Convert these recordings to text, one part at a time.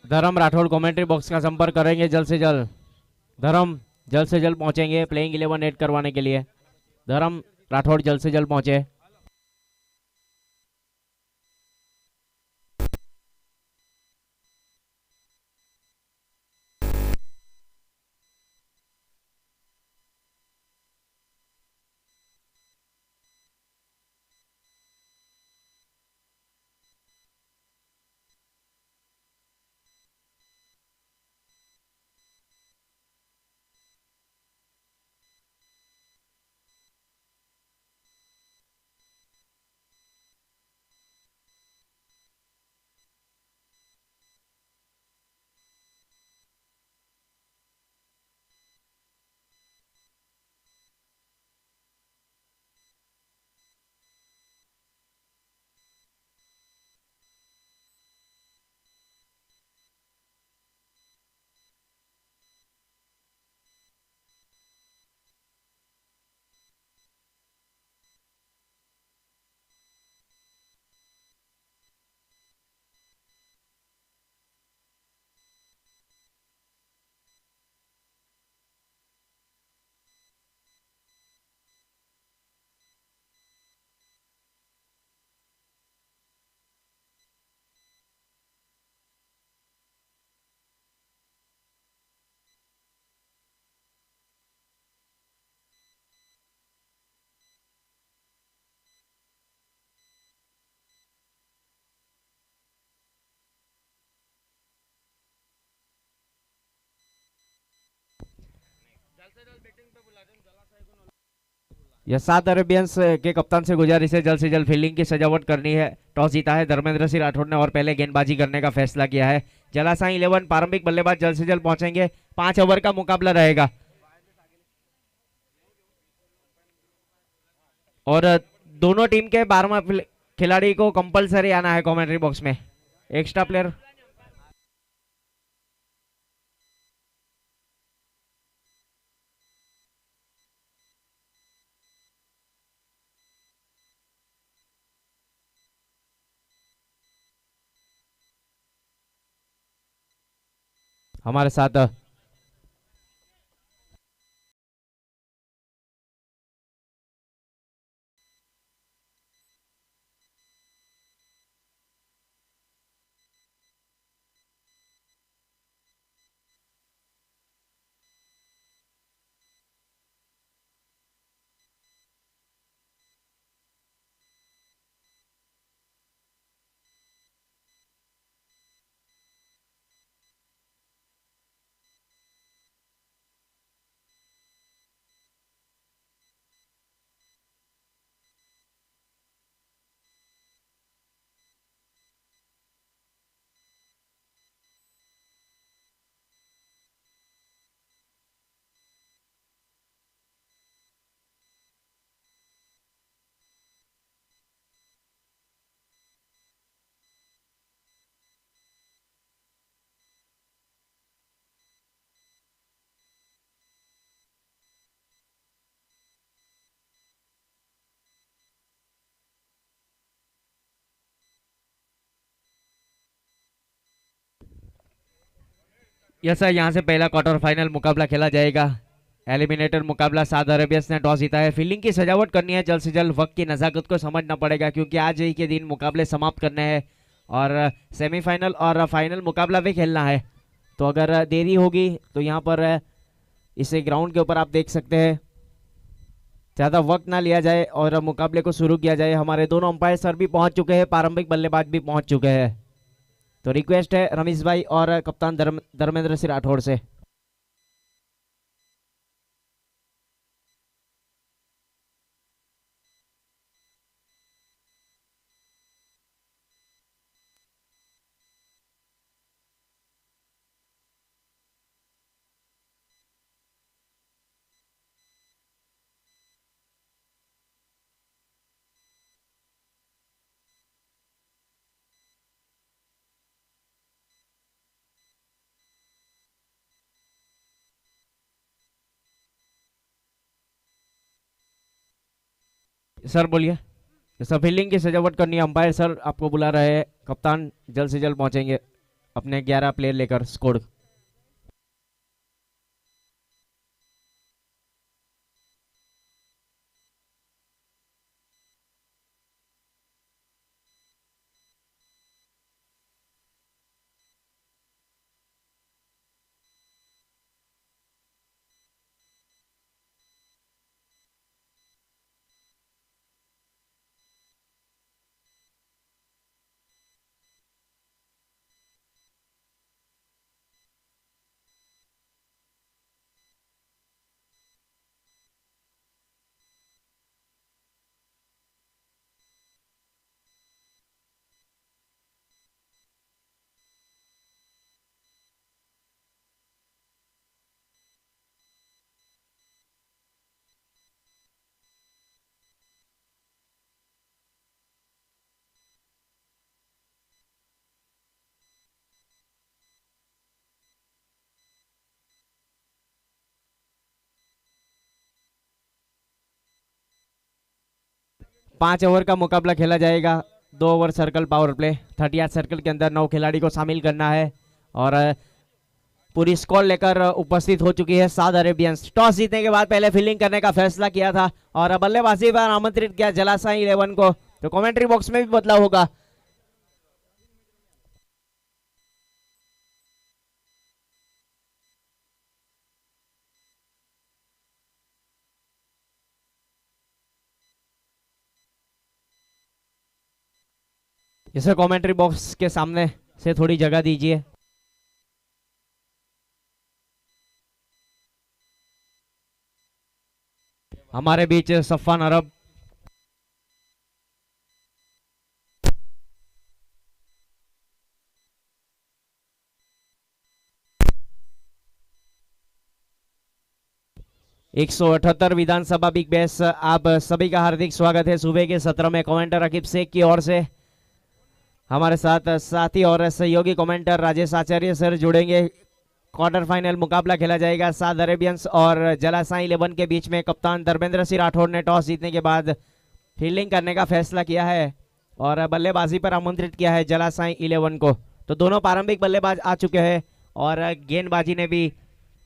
धर्म Rathore commentary box का संपर्क करेंगे जल्द से जल्द। धर्म जल्द से जल्द पहुंचेंगे प्लेइंग 11 ऐड करवाने के लिए। धर्म राठौड़ जल्द से जल्द पहुंचे। यह 7 अरेबियंस के कप्तान से गुजारिश है जल्द से जल्द फील्डिंग की सजावट करनी है। टॉस जीता है धर्मेंद्र सिंह राठौड़ ने और पहले गेंदबाजी करने का फैसला किया है। जलासाई 11 प्रारंभिक बल्लेबाज जल्द से जल्द पहुंचेंगे। 5 ओवर का मुकाबला रहेगा और दोनों टीम के 12वां खिलाड़ी को कंपलसरी आना है कमेंट्री बॉक्स में। एक्स्ट्रा प्लेयर हमारे साथ यस सर यहाँ से पहला क्वार्टर फाइनल मुकाबला खेला जाएगा। एलिमिनेटर मुकाबला 7 अरेबियंस ने टॉस जीता है। फील्डिंग की सजावट करनी है जल्द से जल्द। वक्त की नज़ाकत को समझना पड़ेगा क्योंकि आज ही के दिन मुकाबले समाप्त करने हैं और सेमीफाइनल और फाइनल मुकाबला भी खेलना है। तो अगर देरी होगी तो यहाँ पर इसे ग्राउंड के ऊपर आप देख सकते हैं। ज़्यादा वक्त ना लिया जाए और मुकाबले को शुरू किया जाए। हमारे दोनों अंपायर सर भी पहुंच चुके हैं, प्रारंभिक बल्लेबाज भी पहुंच चुके हैं। तो रिक्वेस्ट है रमेश भाई और कप्तान धर्मेंद्र सिंह राठौड़ से। सर बोलिए। सर फील्डिंग की सजावट करनी है, अंपायर सर आपको बुला रहे हैं। कप्तान जल्द से जल्द पहुंचेंगे। अपने 11 प्लेयर लेकर स्कोर। पांच ओवर का मुकाबला खेला जाएगा। 2 over circle power play. 38 circle के अंदर 9 खिलाड़ी को शामिल करना है और पूरी स्कोर लेकर उपस्थित हो चुकी है साउथ अरेबियंस। टॉस जीतने के बाद पहले फील्डिंग करने का फैसला किया था और बल्लेबाजी पर आमंत्रित किया जलासाई 11 को। तो कमेंट्री बॉक्स में भी बदलाव होगा। इसे कमेंट्री बॉक्स के सामने से थोड़ी जगह दीजिए। हमारे बीच सफ़ान अरब, एक 178 विधानसभा बिग बैश। आप सभी का हार्दिक स्वागत है सुबह के सत्र में। कमेंटर रकीब शेख की ओर से हमारे साथ साथी और सहयोगी कमेंटर राजेश आचार्य सर जुड़ेंगे। क्वार्टर फाइनल मुकाबला खेला जाएगा साउथ अरेबियंस और जलासाई 11 के बीच में। कप्तान धर्मेंद्र सिंह राठौड़ ने टॉस जीतने के बाद फील्डिंग करने का फैसला किया है और बल्लेबाजी पर आमंत्रित किया है जलासाई 11 को। तो दोनों प्रारंभिक बल्लेबाज आ चुके हैं और गेंदबाजी ने भी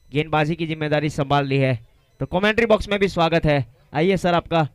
गेंदबाजी की जिम्मेदारी संभाल ली है। तो कमेंट्री बॉक्स में भी स्वागत है। आइए सर आपका।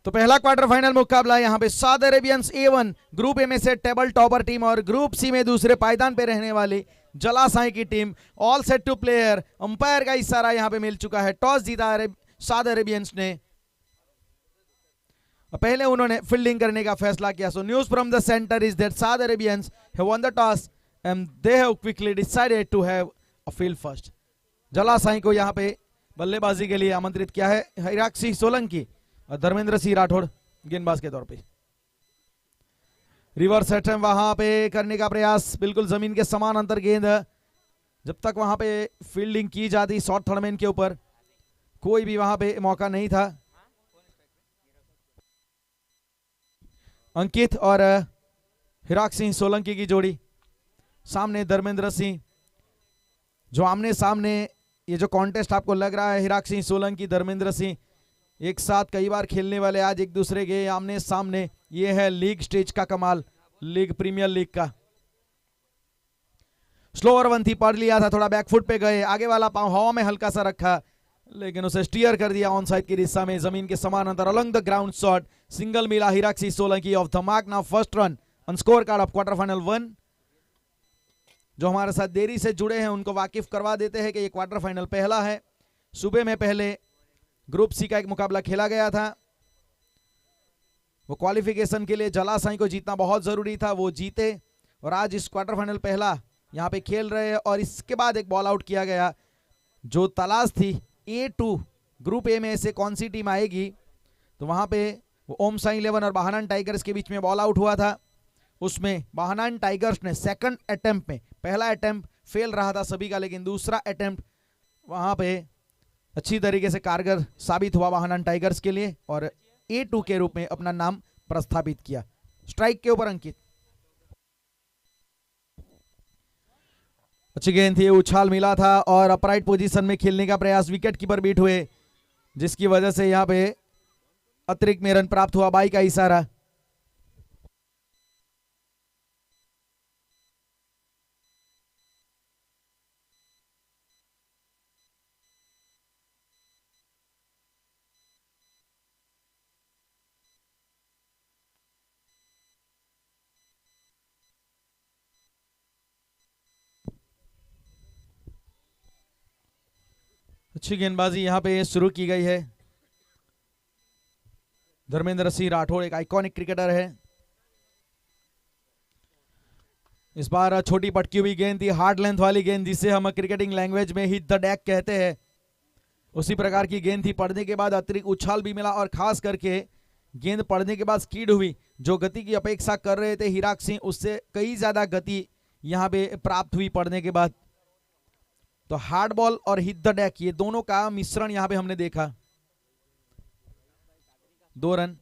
तो पहला क्वार्टर फाइनल मुकाबला यहां पे south Arabians A1 group A में से टेबल टॉपर टीम और ग्रुप सी में दूसरे पायदान पे रहने वाली जलासाई की टीम। All set to player. Umpire का इशारा यहां पे मिल चुका है। टॉस जीता साउथ अरेबियंस ने। पहले उन्होंने फील्डिंग करने का फैसला किया। So news from the centre is that South Arabians have won the toss and they have quickly decided to have a field first. जलासाई को यहां पे बल्लेबाजी के लिए आमंत्रित किया है हिराक्सी सोलंकी और धर्मेंद्र सिंह राठौड़ गेंदबाज के तौर पे। रिवर्स अटेम्प्ट वहां पे करने का प्रयास, बिल्कुल जमीन के समान अंतर गेंद। जब तक वहां पे फील्डिंग की जाती शॉर्ट थर्ड मैन के ऊपर कोई भी वहां पे मौका नहीं था। अंकित और हिराक सिंह सोलंकी की जोड़ी सामने धर्मेंद्र सिंह। जो आमने सामने ये जो कॉन्टेस्ट आपको लग रहा है हिराक सिंह सोलंकी धर्मेंद्र सिंह एक साथ कई बार खेलने वाले आज एक दूसरे के आमने सामने। ये है लीग स्टेज का कमाल, लीग प्रीमियर लीग का। स्लोअर वन थी, पढ़ लिया था, थोड़ा बैकफुट पे गए, आगे वाला पांव हवा में हल्का सा रखा लेकिन उसे स्टीयर कर दिया ऑन साइड की दिशा में। जमीन के समान अंतर along the ground shot, single मिला हिराक्सी Solanki off the mark. Now first run on scorecard of quarter final 1। जो हमारे साथ देरी से जुड़े हैं उनको वाकिफ करवा देते हैं कि ये क्वार्टर फाइनल पहला है। सुबह में पहले ग्रुप सी का एक मुकाबला खेला गया था, वो क्वालिफिकेशन के लिए जलासाई को जीतना बहुत जरूरी था, वो जीते और आज इस क्वार्टर फाइनल पहला यहां पे खेल रहे हैं। और इसके बाद एक बॉल आउट किया गया। जो तलाश थी A2 ग्रुप ए में से कौन सी टीम आएगी, तो वहां पे वो ओम साई 11 और बाहनान टाइगर्स के बीच में बॉल आउट हुआ था, उसमें बाहनान टाइगर्स ने सेकंड अटेम्प्ट में, पहला अटेम्प्ट फेल रहा था सभी का, लेकिन दूसरा अटेम्प्ट वहां पे अच्छी तरीके से कारगर साबित हुआ बाहनान टाइगर्स के लिए और A2 के रूप में अपना नाम प्रस्थापित किया। स्ट्राइक के ऊपर अंकित, अच्छी गेंद थी, उछाल मिला था और अपराइट पोजीशन में खेलने का प्रयास, विकेट कीपर बीट हुए, जिसकी वजह से यहां पे अतिरिक्त में रन प्राप्त हुआ, बाई का इशारा। अच्छी गेंदबाजी यहां पे शुरू की गई है। धर्मेंद्र सिंह राठौड़ एक आइकॉनिक क्रिकेटर है। इस बार छोटी पटकी हुई गेंद थी, हार्ड लेंथ वाली गेंद, जिसे हम क्रिकेटिंग लैंग्वेज में हिट द डेक कहते हैं, उसी प्रकार की गेंद थी। पड़ने के बाद अतिरिक्त उछाल भी मिला और खास करके गेंद पड़ने के बाद स्पीड हुई, जो गति की अपेक्षा कर रहे थे हिराक सिंह, उससे कई ज्यादा गति यहां पे प्राप्त हुई पड़ने के बाद। तो हार्ड बॉल और हिट द डेक, ये दोनों का मिश्रण यहां पे हमने देखा। 2 रन।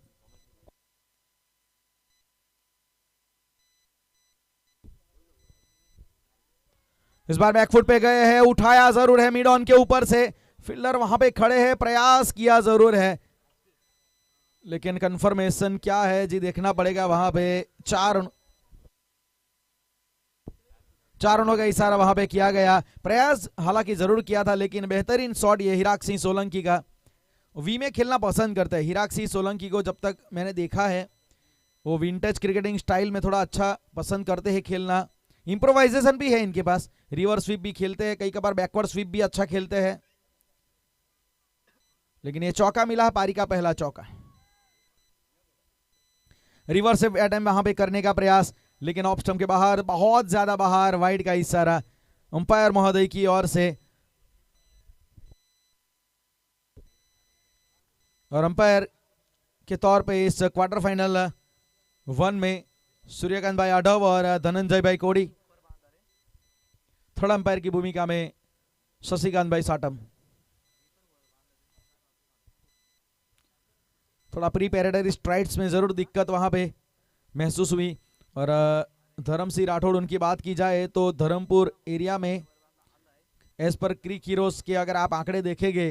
इस बार बैकफुट पे गए हैं, उठाया जरूर है मिड ऑन के ऊपर से, फील्डर वहां पे खड़े हैं, प्रयास किया जरूर है, लेकिन कंफर्मेशन क्या है जी देखना पड़ेगा। वहां पे 4 रनों का इशारा वहां पे किया गया। प्रयास हालांकि जरूर किया था, लेकिन बेहतरीन शॉट ये हिराक सिंह सोलंकी का। वी में खेलना पसंद करता है हिराक सिंह सोलंकी को, जब तक मैंने देखा है वो विंटेज क्रिकेटिंग स्टाइल में थोड़ा अच्छा पसंद करते हैं खेलना। इंप्रोवाइजेशन भी है इनके पास, रिवर्स स्वीप भी खेलते हैं, कई कबार बैकवर्ड स्वीप भी अच्छा खेलते हैं। लेकिन ये चौका मिला है, पारी का पहला चौका। रिवर्स स्वीप अटेम्प्ट वहां पे करने का प्रयास, लेकिन ऑफ स्टंप के बाहर, बहुत ज्यादा बाहर, वाइड का इशारा अंपायर महोदय की ओर से। और अंपायर के तौर पे इस क्वार्टर फाइनल 1 में सूर्यकांत भाई यादव और धनंजय भाई कोड़ी, थर्ड अंपायर की भूमिका में शशिकांत भाई साटम। थोड़ा प्री पैरेडरी स्ट्राइड्स में जरूर दिक्कत वहां पे महसूस हुई। और धर्म सिंह राठौड़, उनकी बात की जाए तो धर्मपुर एरिया में एज पर क्रिक हीरोज के अगर आप आंकड़े देखेंगे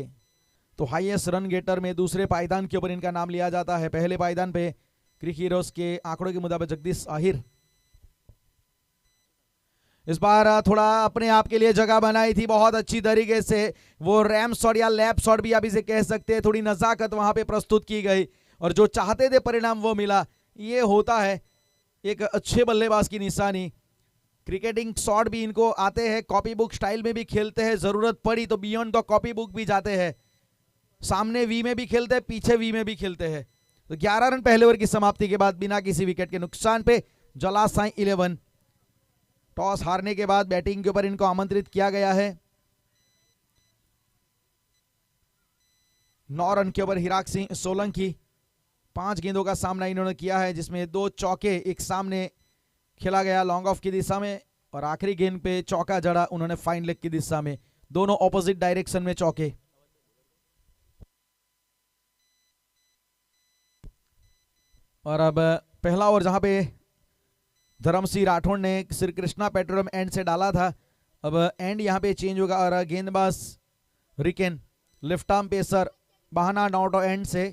तो हाईएस्ट रन गेटर में दूसरे पायदान के ऊपर इनका नाम लिया जाता है। पहले पायदान पे क्रिक हीरोज के आंकड़ों के मुताबिक जगदीश आहिर। इस बार थोड़ा अपने आप के लिए जगह बनाई थी बहुत अच्छी तरीके से, वो रैम शॉट या लैप शॉट भी आप इसे कह सकते हैं, थोड़ी नजाकत वहां पे प्रस्तुत की गई और जो चाहते थे परिणाम वो मिला। ये होता है एक अच्छे बल्लेबाज की निशानी। क्रिकेटिंग शॉट भी इनको आते हैं, कॉपी बुक स्टाइल में भी खेलते हैं, जरूरत पड़ी तो बियॉन्ड द कॉपी बुक भी जाते हैं, सामने वी में भी खेलते हैं, पीछे वी में भी खेलते हैं। तो 11 रन पहले ओवर की समाप्ति के बाद बिना किसी विकेट के नुकसान पे जला साई 11। टॉस हारने के बाद बैटिंग के ऊपर इनको आमंत्रित किया गया है। 9 रन के ऊपर हिराक सिंह सोलंकी, 5 गेंदों का सामना इन्होंने किया है, जिसमें 2 चौके, एक सामने खेला गया लॉन्ग ऑफ की दिशा में और आखिरी गेंद पे चौका जड़ा उन्होंने फाइन लेग की दिशा में, दोनों ऑपोजिट डायरेक्शन में चौके। और अब पहला ओवर जहां पे धर्म सिंह राठौड़ ने श्री कृष्णा पेट्रोलियम एंड से डाला था, अब एंड यहां पे चेंज होगा और गेंदबाज रिकेन लेफ्ट आर्म पेसर बहाना नॉट एंड से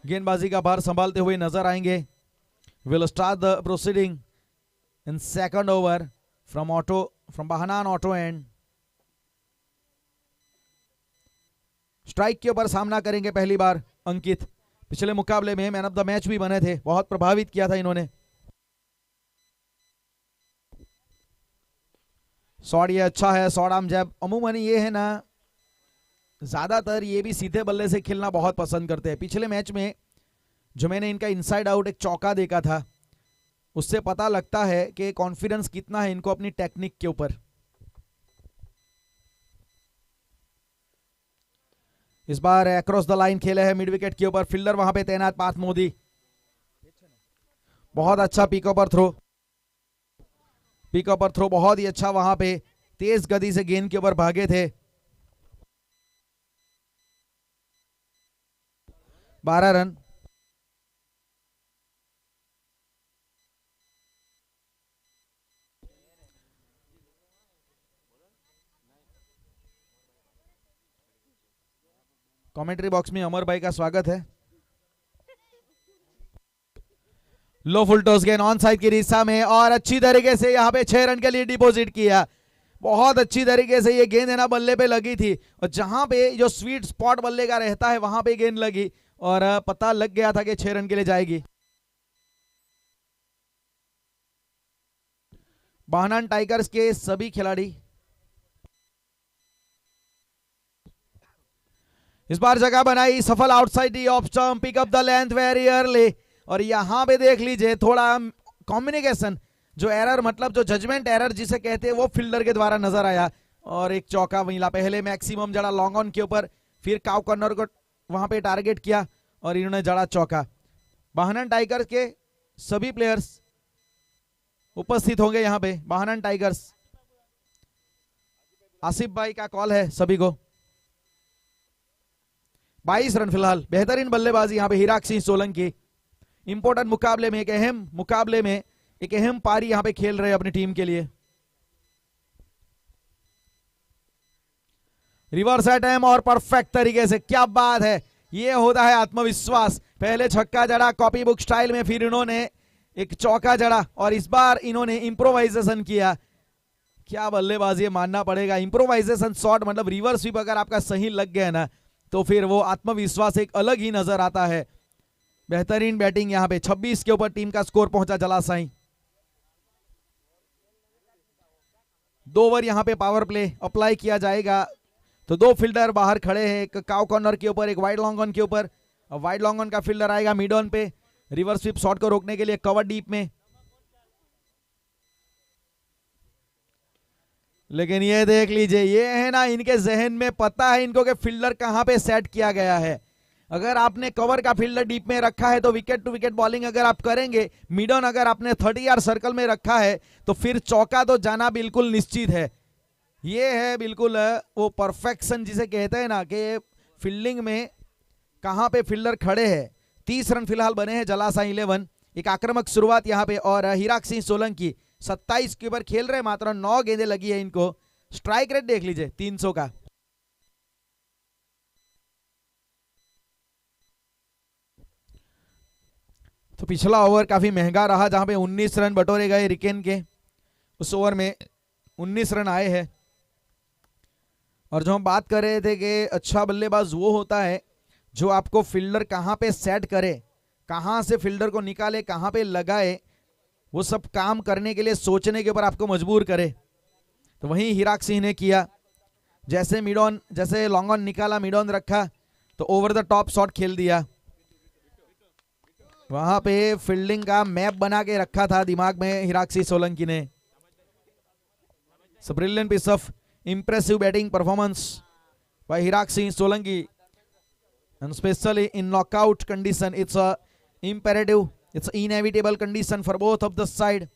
गेंदबाजी का भार संभालते हुए नजर आएंगे। Will start the proceeding in second over from बहाना ऑटो एंड। स्ट्राइक के ऊपर सामना करेंगे पहली बार अंकित, पिछले मुकाबले में मैन ऑफ द मैच भी बने थे, बहुत प्रभावित किया था इन्होंने। शॉट ये अच्छा है, शॉट आर्म जैब। अमूमन ये है ना, ज्यादातर ये भी सीधे बल्ले से खेलना बहुत पसंद करते हैं। पिछले मैच में जो मैंने इनका इनसाइड आउट एक चौका देखा था, उससे पता लगता है कि कॉन्फिडेंस कितना है इनको अपनी टेक्निक के ऊपर। इस बार अक्रॉस द लाइन खेले हैं मिड विकेट के ऊपर, फील्डर वहां पे तैनात पार्थ मोदी, बहुत अच्छा पिक पर थ्रो, पिक पर थ्रो बहुत ही अच्छा, वहां पे तेज गति से गेंद के ऊपर भागे थे। 12 रन। कमेंट्री बॉक्स में अमर भाई का स्वागत है। लो फुल टॉस गेंद ऑन साइड की दिशा में और अच्छी तरीके से यहाँ पे 6 रन के लिए डिपॉजिट किया। बहुत अच्छी तरीके से ये गेंद है ना बल्ले पे लगी थी और जहां पे जो स्वीट स्पॉट बल्ले का रहता है वहां पे गेंद लगी और पता लग गया था कि 6 रन के लिए जाएगी। बाहनान टाइगर्स के सभी खिलाड़ी इस बार जगह बनाई, सफल outside the off stump, pick up the length very early. और यहां पे देख लीजिए थोड़ा कम्युनिकेशन, जो एरर मतलब जो जजमेंट एरर जिसे कहते हैं वो फील्डर के द्वारा नजर आया और एक चौका मिला। पहले मैक्सिमम जड़ा लॉन्ग ऑन के ऊपर, फिर काउ कॉर्नर को वहां पे टारगेट किया और इन्होंने जड़ा चौका। बाहनान टाइगर्स के सभी प्लेयर्स उपस्थित होंगे यहाँ पे। बाहनान टाइगर्स, आसिफ भाई का कॉल है सभी को। 22 रन फिलहाल, बेहतरीन बल्लेबाजी यहाँ पे हिराक सिंह सोलंकी। इंपॉर्टेंट मुकाबले में, एक अहम मुकाबले में एक अहम पारी यहां पे खेल रहे हैं अपनी टीम के लिए। रिवर्स अटैम्प और परफेक्ट तरीके से, क्या बात है, ये होता है आत्मविश्वास। पहले छक्का जड़ा कॉपी बुक स्टाइल में, फिर इन्होंने एक चौका जड़ा और इस बार इन्होंने इंप्रोवाइजेशन किया। क्या बल्लेबाजी है, मानना पड़ेगा। इंप्रोवाइजेशन शॉट मतलब रिवर्स स्वीप अगर आपका सही लग गया ना तो फिर वो आत्मविश्वास एक अलग ही नजर आता है। बेहतरीन बैटिंग यहाँ पे। 26 के ऊपर टीम का स्कोर पहुंचा जलासाई। 2 ओवर यहाँ पे पावर प्ले अप्लाई किया जाएगा तो 2 फील्डर बाहर खड़े हैं, एक काउ कॉर्नर के ऊपर, एक वाइड लॉन्ग ऑन के ऊपर। वाइड लॉन्ग ऑन का फील्डर आएगा मिड ऑन पे रिवर्स स्वीप शॉट को रोकने के लिए कवर डीप में। लेकिन ये देख लीजिए, ये है ना इनके जहन में पता है इनको कि फील्डर कहां पे सेट किया गया है। अगर आपने कवर का फील्डर डीप में रखा है तो विकेट टू विकेट बॉलिंग अगर आप करेंगे, मिड ऑन अगर आपने 30 यार्ड सर्कल में रखा है तो फिर चौका तो जाना बिल्कुल निश्चित है। ये है बिल्कुल वो परफेक्शन जिसे कहते हैं ना कि फील्डिंग में कहां पे फील्डर खड़े हैं। 30 रन फिलहाल बने हैं जलासा 11। एक आक्रामक शुरुआत यहां पे और हिराक सिंह सोलंकी 27 के ऊपर खेल रहे, मात्र 9 गेंदें लगी है इनको। स्ट्राइक रेट देख लीजिए 300 का। तो पिछला ओवर काफी महंगा रहा जहां पे 19 रन बटोरे गए रिकेन के। उस ओवर में 19 रन आए हैं। और जो हम बात कर रहे थे कि अच्छा बल्लेबाज वो होता है जो आपको फील्डर कहां पे सेट करे, कहां से फील्डर को निकाले, कहां पे लगाए, वो सब काम करने के लिए सोचने के ऊपर आपको मजबूर करे। तो वहीं हिराक सिंह ने किया। जैसे मिड ऑन, जैसे लॉन्ग ऑन निकाला, मिड ऑन रखा तो ओवर द टॉप शॉट खेल दिया। वहां पे फील्डिंग का मैप बना के रखा था दिमाग में हिराक सिंह सोलंकी ने। Brilliant piece of impressive batting performance by Hirak Singh Solanki, and especially in knockout condition it's a imperative, it's an inevitable condition for both of the side।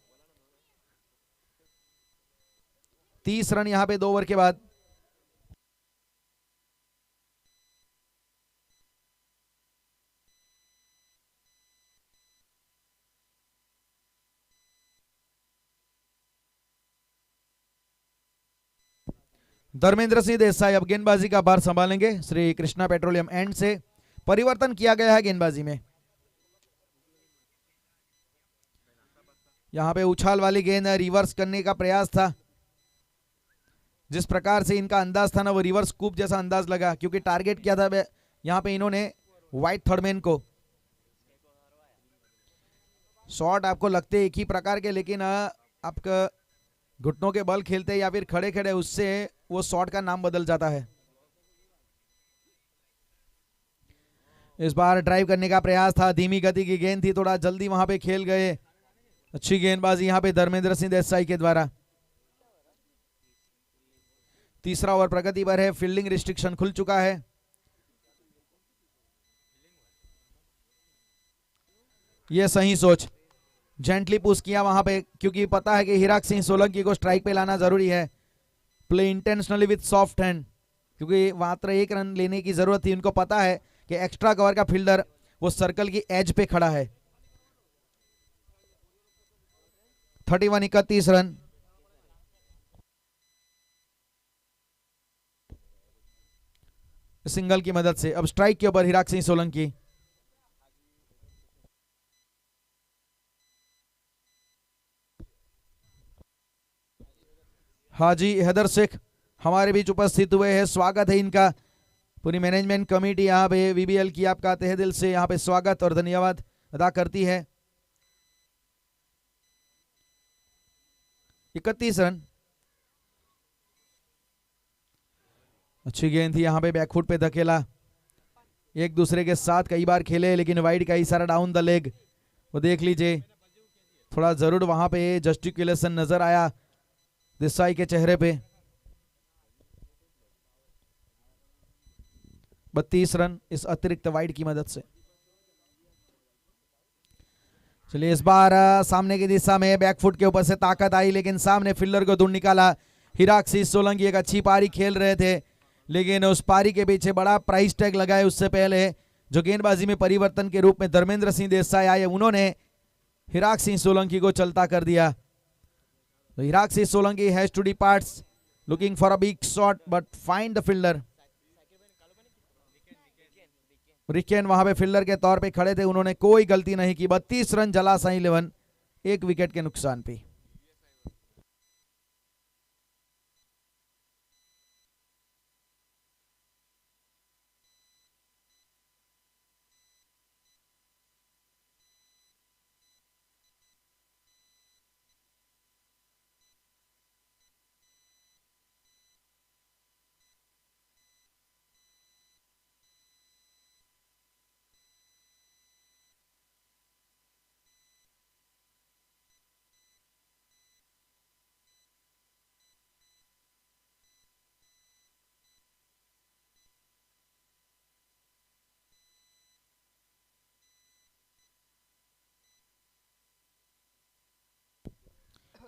30 run यहां पे 2 ओवर के बाद। धर्मेंद्र सिंह देसाई अब गेंदबाजी का भार संभालेंगे। श्री कृष्णा पेट्रोलियम एंड से परिवर्तन किया गया है गेंदबाजी में। यहां पे उछाल वाली गेंद रिवर्स करने का प्रयास था। जिस प्रकार से इनका अंदाज था ना वो रिवर्स कूप जैसा अंदाज लगा, क्योंकि टारगेट किया था यहां पे इन्होंने व्हाइट थर्डमैन को। शॉट आपको लगते एक ही प्रकार के, लेकिन आपका घुटनों के बल खेलते या फिर खड़े खड़े, उससे वो शॉट का नाम बदल जाता है। इस बार ड्राइव करने का प्रयास था, धीमी गति की गेंद थी, थोड़ा जल्दी वहां पे खेल गए। अच्छी गेंदबाजी यहां पे धर्मेंद्र सिंह देसाई के द्वारा। तीसरा ओवर प्रगति पर है, फील्डिंग रिस्ट्रिक्शन खुल चुका है। यह सही सोच, जेंटली पुश किया वहां पे, क्योंकि पता है कि हिराक सिंह सोलंकी को स्ट्राइक पे लाना जरूरी है। Play intentionally with soft hand, क्योंकि मात्र 1 रन लेने की जरूरत थी। उनको पता है कि एक्स्ट्रा कवर का फील्डर वो सर्कल की एज पे खड़ा है। 31 रन। सिंगल की मदद से अब स्ट्राइक के ऊपर हिराक सिंह सोलंकी। हाजी हैदर शेख हमारे बीच उपस्थित हुए हैं, स्वागत है इनका। पूरी मैनेजमेंट कमेटी यहाँ पे वीबीएल की आपका तहे दिल से यहाँ पे स्वागत और धन्यवाद अदा करती है। 31 रन। अच्छी गेंद थी यहाँ पे, बैकफुट पे धकेला। एक दूसरे के साथ कई बार खेले, लेकिन वाइड का इशारा डाउन द लेग, वो देख लीजिए। थोड़ा जरूर वहां पे जस्टिकुलेशन नजर आया देसाई के चेहरे पे। 32 रन इस अतिरिक्त वाइड की मदद से। चलिए इस बार सामने की दिशा में बैकफुट के ऊपर से ताकत आई, लेकिन सामने फील्डर को दूर निकाला। हिराक सिंह सोलंकी एक अच्छी पारी खेल रहे थे, लेकिन उस पारी के पीछे बड़ा प्राइस टैग लगाए। उससे पहले जो गेंदबाजी में परिवर्तन के रूप में धर्मेंद्र सिंह देसाई आए, उन्होंने हिराक सिंह सोलंकी को चलता कर दिया। तो Hirak Singh Solanki has to departs looking for a big shot but find the fielder. रिकेन वहां पे फील्डर के तौर पे खड़े थे, उन्होंने कोई गलती नहीं की। 32 रन जलासा 11, 1 विकेट के नुकसान पे।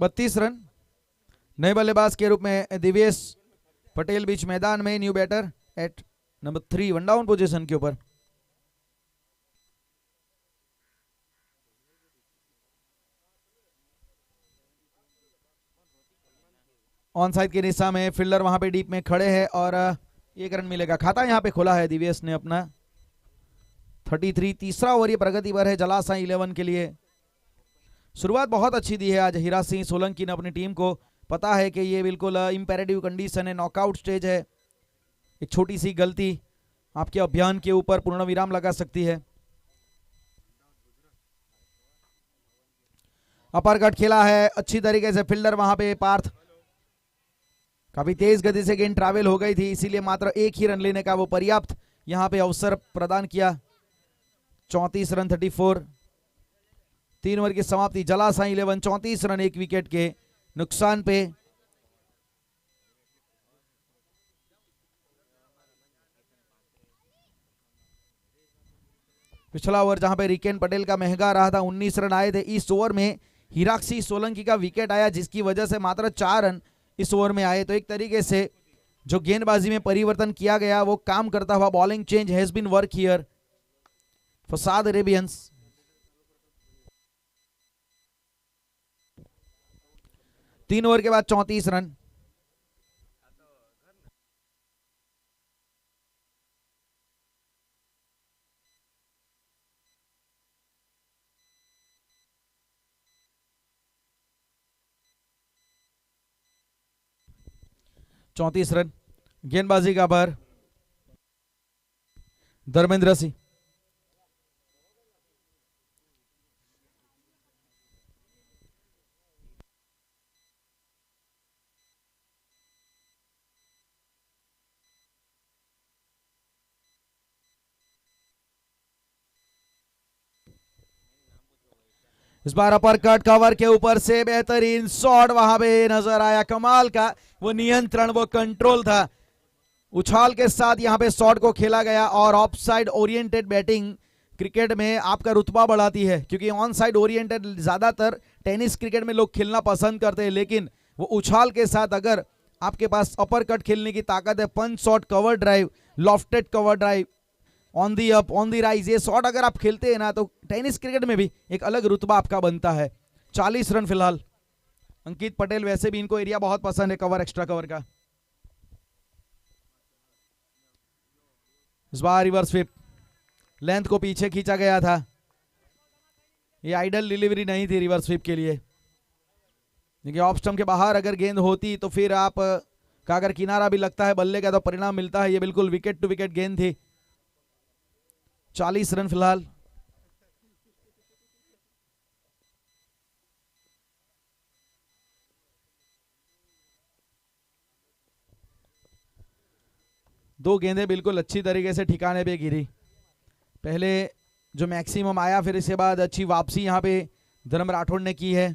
बत्तीस रन। नए बल्लेबाज के रूप में दिवेश पटेल बीच मैदान में, new batter at number 3 one down position के ऊपर। ऑन साइड की दिशा में फील्डर वहां पे डीप में खड़े हैं और 1 रन मिलेगा। खाता यहां पे खोला है दिवेश ने अपना। 33 तीसरा ओवर ये प्रगति पर है जलासा 11 के लिए। शुरुआत बहुत अच्छी दी है आज हिराक सिंह सोलंकी ने अपनी टीम को। पता है कि ये बिल्कुल इंपेरेटिव कंडीशन है, नॉकआउट स्टेज है। एक छोटी सी गलती आपके अभियान के ऊपर पूर्ण विराम लगा सकती है। अपर कट खेला है अच्छी तरीके से फील्डर वहां पे पार्थ। काफी तेज गति से गेंद ट्रैवल हो गई थी, इसीलिए मात्र 1 ही रन लेने का वो पर्याप्त यहां पे अवसर प्रदान किया। 34 रन 34, 3 ओवर की समाप्ति। जलासा 11, 34 रन 1 विकेट के नुकसान पे। पिछला ओवर जहां पे रिकेन पटेल का महंगा रहा था, 19 रन आए थे। इस ओवर में हिराक सिंह सोलंकी का विकेट आया, जिसकी वजह से मात्र 4 रन इस ओवर में आए। तो एक तरीके से जो गेंदबाजी में परिवर्तन किया गया वो काम करता हुआ। Bowling change has been work here for South Arabians. 3 over के बाद 34 रन। गेंदबाजी का बार धर्मेंद्र सिंह। इस बार अपर कट कवर के ऊपर से बेहतरीन शॉट वहां पे नजर आया। कमाल का वो नियंत्रण, वो कंट्रोल था। उछाल के साथ यहां पे शॉट को खेला गया और of side oriented batting cricket में आपका रुतबा बढ़ाती है, क्योंकि ऑन साइड ओरिएंटेड ज्यादातर टेनिस क्रिकेट में लोग खेलना पसंद करते हैं, लेकिन वो उछाल के साथ अगर आपके पास अपर कट खेलने की ताकत है, punch shot, cover drive, lofted cover drive, on the up, on the rise, ये शॉट अगर आप खेलते हैं ना, तो टेनिस क्रिकेट में भी एक अलग रुतबा आपका बनता है। 40 रन फिलहाल। अंकित पटेल, वैसे भी इनको एरिया बहुत पसंद है कवर, एक्स्ट्रा कवर का। इस बार रिवर्स स्वीप, लेंथ को पीछे खींचा गया था, ये आइडल डिलीवरी नहीं थी रिवर्स स्वीप के लिए। देखिए ऑफ स्टंप के बाहर अगर गेंद होती तो फिर आप का अगर किनारा भी लगता है बल्ले का तो परिणाम मिलता है। ये बिल्कुल विकेट टू विकेट गेंद थी। 40 रन फिलहाल। दो गेंदें बिल्कुल अच्छी तरीके से ठिकाने पे गिरी। पहले जो मैक्सिमम आया, फिर इसके बाद अच्छी वापसी यहां पे धर्म राठौड़ ने की है।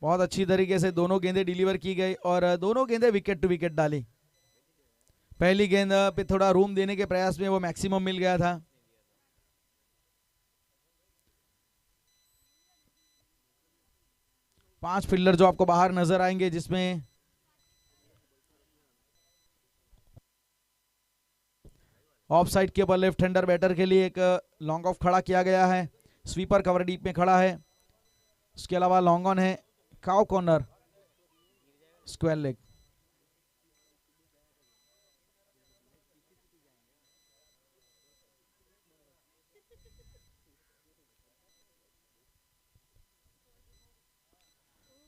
बहुत अच्छी तरीके से दोनों गेंदें डिलीवर की गई और दोनों गेंदें विकेट टू विकेट डाली। पहली गेंद पे थोड़ा रूम देने के प्रयास में वो मैक्सिमम मिल गया था। पांच फील्डर जो आपको बाहर नजर आएंगे, जिसमें ऑफ साइड के ऊपर लेफ्ट हैंडर बैटर के लिए एक लॉन्ग ऑफ खड़ा किया गया है। स्वीपर कवर डीप में खड़ा है। उसके अलावा लॉन्ग ऑन है, काउ कॉर्नर, स्क्वायर लेग।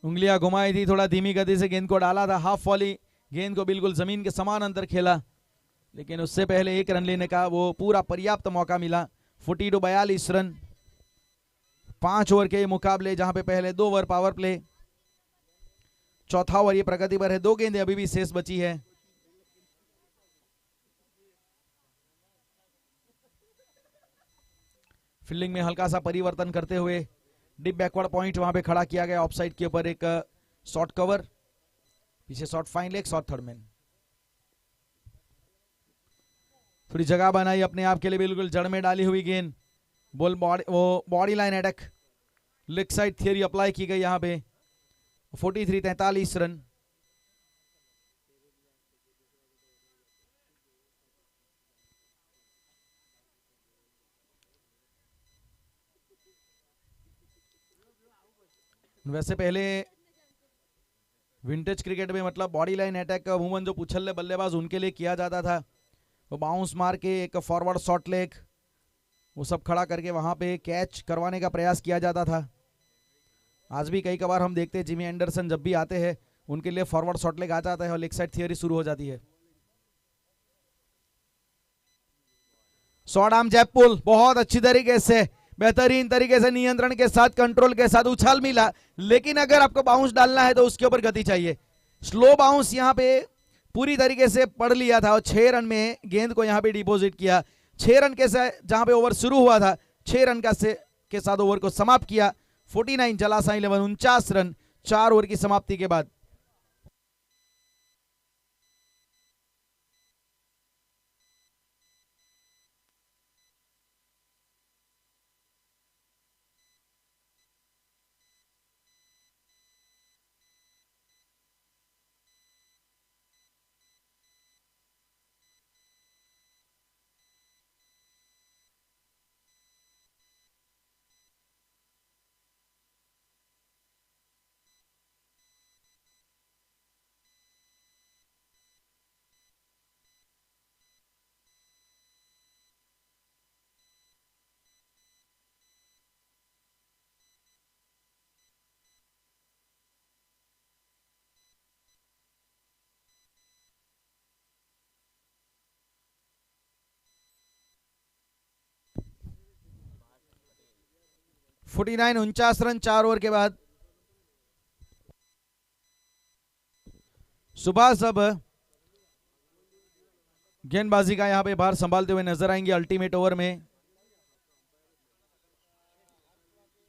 उंगलियां घुमाई थी, थोड़ा धीमी गति से गेंद को डाला था। हाफ वॉली गेंद को बिल्कुल जमीन के समान अंतर खेला, लेकिन उससे पहले एक रन लेने का वो पूरा पर्याप्त मौका मिला। 42 रन 5 ओवर के मुकाबले, जहां पे पहले 2 ओवर पावर प्ले, चौथा ओवर ये प्रगति पर है। 2 गेंदें अभी भी शेष बची है। फील्डिंग में हल्का सा परिवर्तन करते हुए डिप बैकवर्ड पॉइंट वहां पे खड़ा किया गया। ऑफसाइड के ऊपर एक शॉर्ट कवर, पीछे short fine leg, short third man. थोड़ी जगह बनाई अपने आप के लिए, बिल्कुल जड़ में डाली हुई गेंद। Body line attack, leg side theory apply की गई यहां पे। 43 रन। वैसे पहले विंटेज क्रिकेट में मतलब बॉडी लाइन अटैक का अमूमन जो पुछल्ले बल्लेबाज उनके लिए किया जाता था, वो बाउंस मार के एक फॉरवर्ड शॉर्ट लेग वो सब खड़ा करके वहां पे कैच करवाने का प्रयास किया जाता था। आज भी कई कबार हम देखते हैं जिमी एंडरसन जब भी आते हैं उनके लिए फॉरवर्ड शॉर्ट लेग आ जाता है और लेग साइड थियरी शुरू हो जाती है। शॉर्ट आर्म जैप पुल, बहुत अच्छी तरीके से, बेहतरीन तरीके से, नियंत्रण के साथ, कंट्रोल के साथ उछाल मिला, लेकिन अगर आपको बाउंस डालना है तो उसके ऊपर गति चाहिए। स्लो बाउंस यहां पे पूरी तरीके से पढ़ लिया था और 6 रन में गेंद को यहां पे डिपॉजिट किया। 6 रन के साथ जहां पे ओवर शुरू हुआ था, 6 रन के साथ ओवर को समाप्त किया। 49 जलासा 11, 49 रन 4 ओवर की समाप्ति के बाद। फोर्टी 49 रन 4 ओवर के बाद। सुभाष अब गेंदबाजी का यहां पे भार संभालते हुए नजर आएंगे अल्टीमेट ओवर में।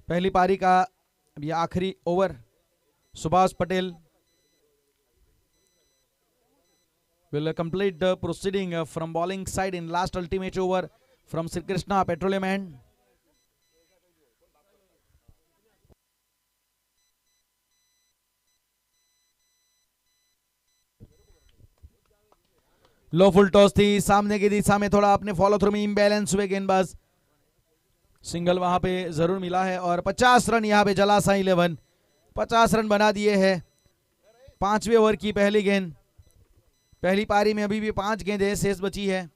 पहली पारी का ये आखिरी over. Subhash Patel will complete the proceeding from bowling side in last ultimate over from Shri Krishna petroleum and. Low full toss थी, सामने की दिशा में थोड़ा अपने फॉलो थ्रू में इम्बैलेंस हुए गेंदबाज। सिंगल वहां पे जरूर मिला है और 50 रन यहां पे जलासा 11 50 रन बना दिए हैं। 5वें ओवर की पहली गेंद, पहली पारी में अभी भी 5 गेंदें शेष बची है।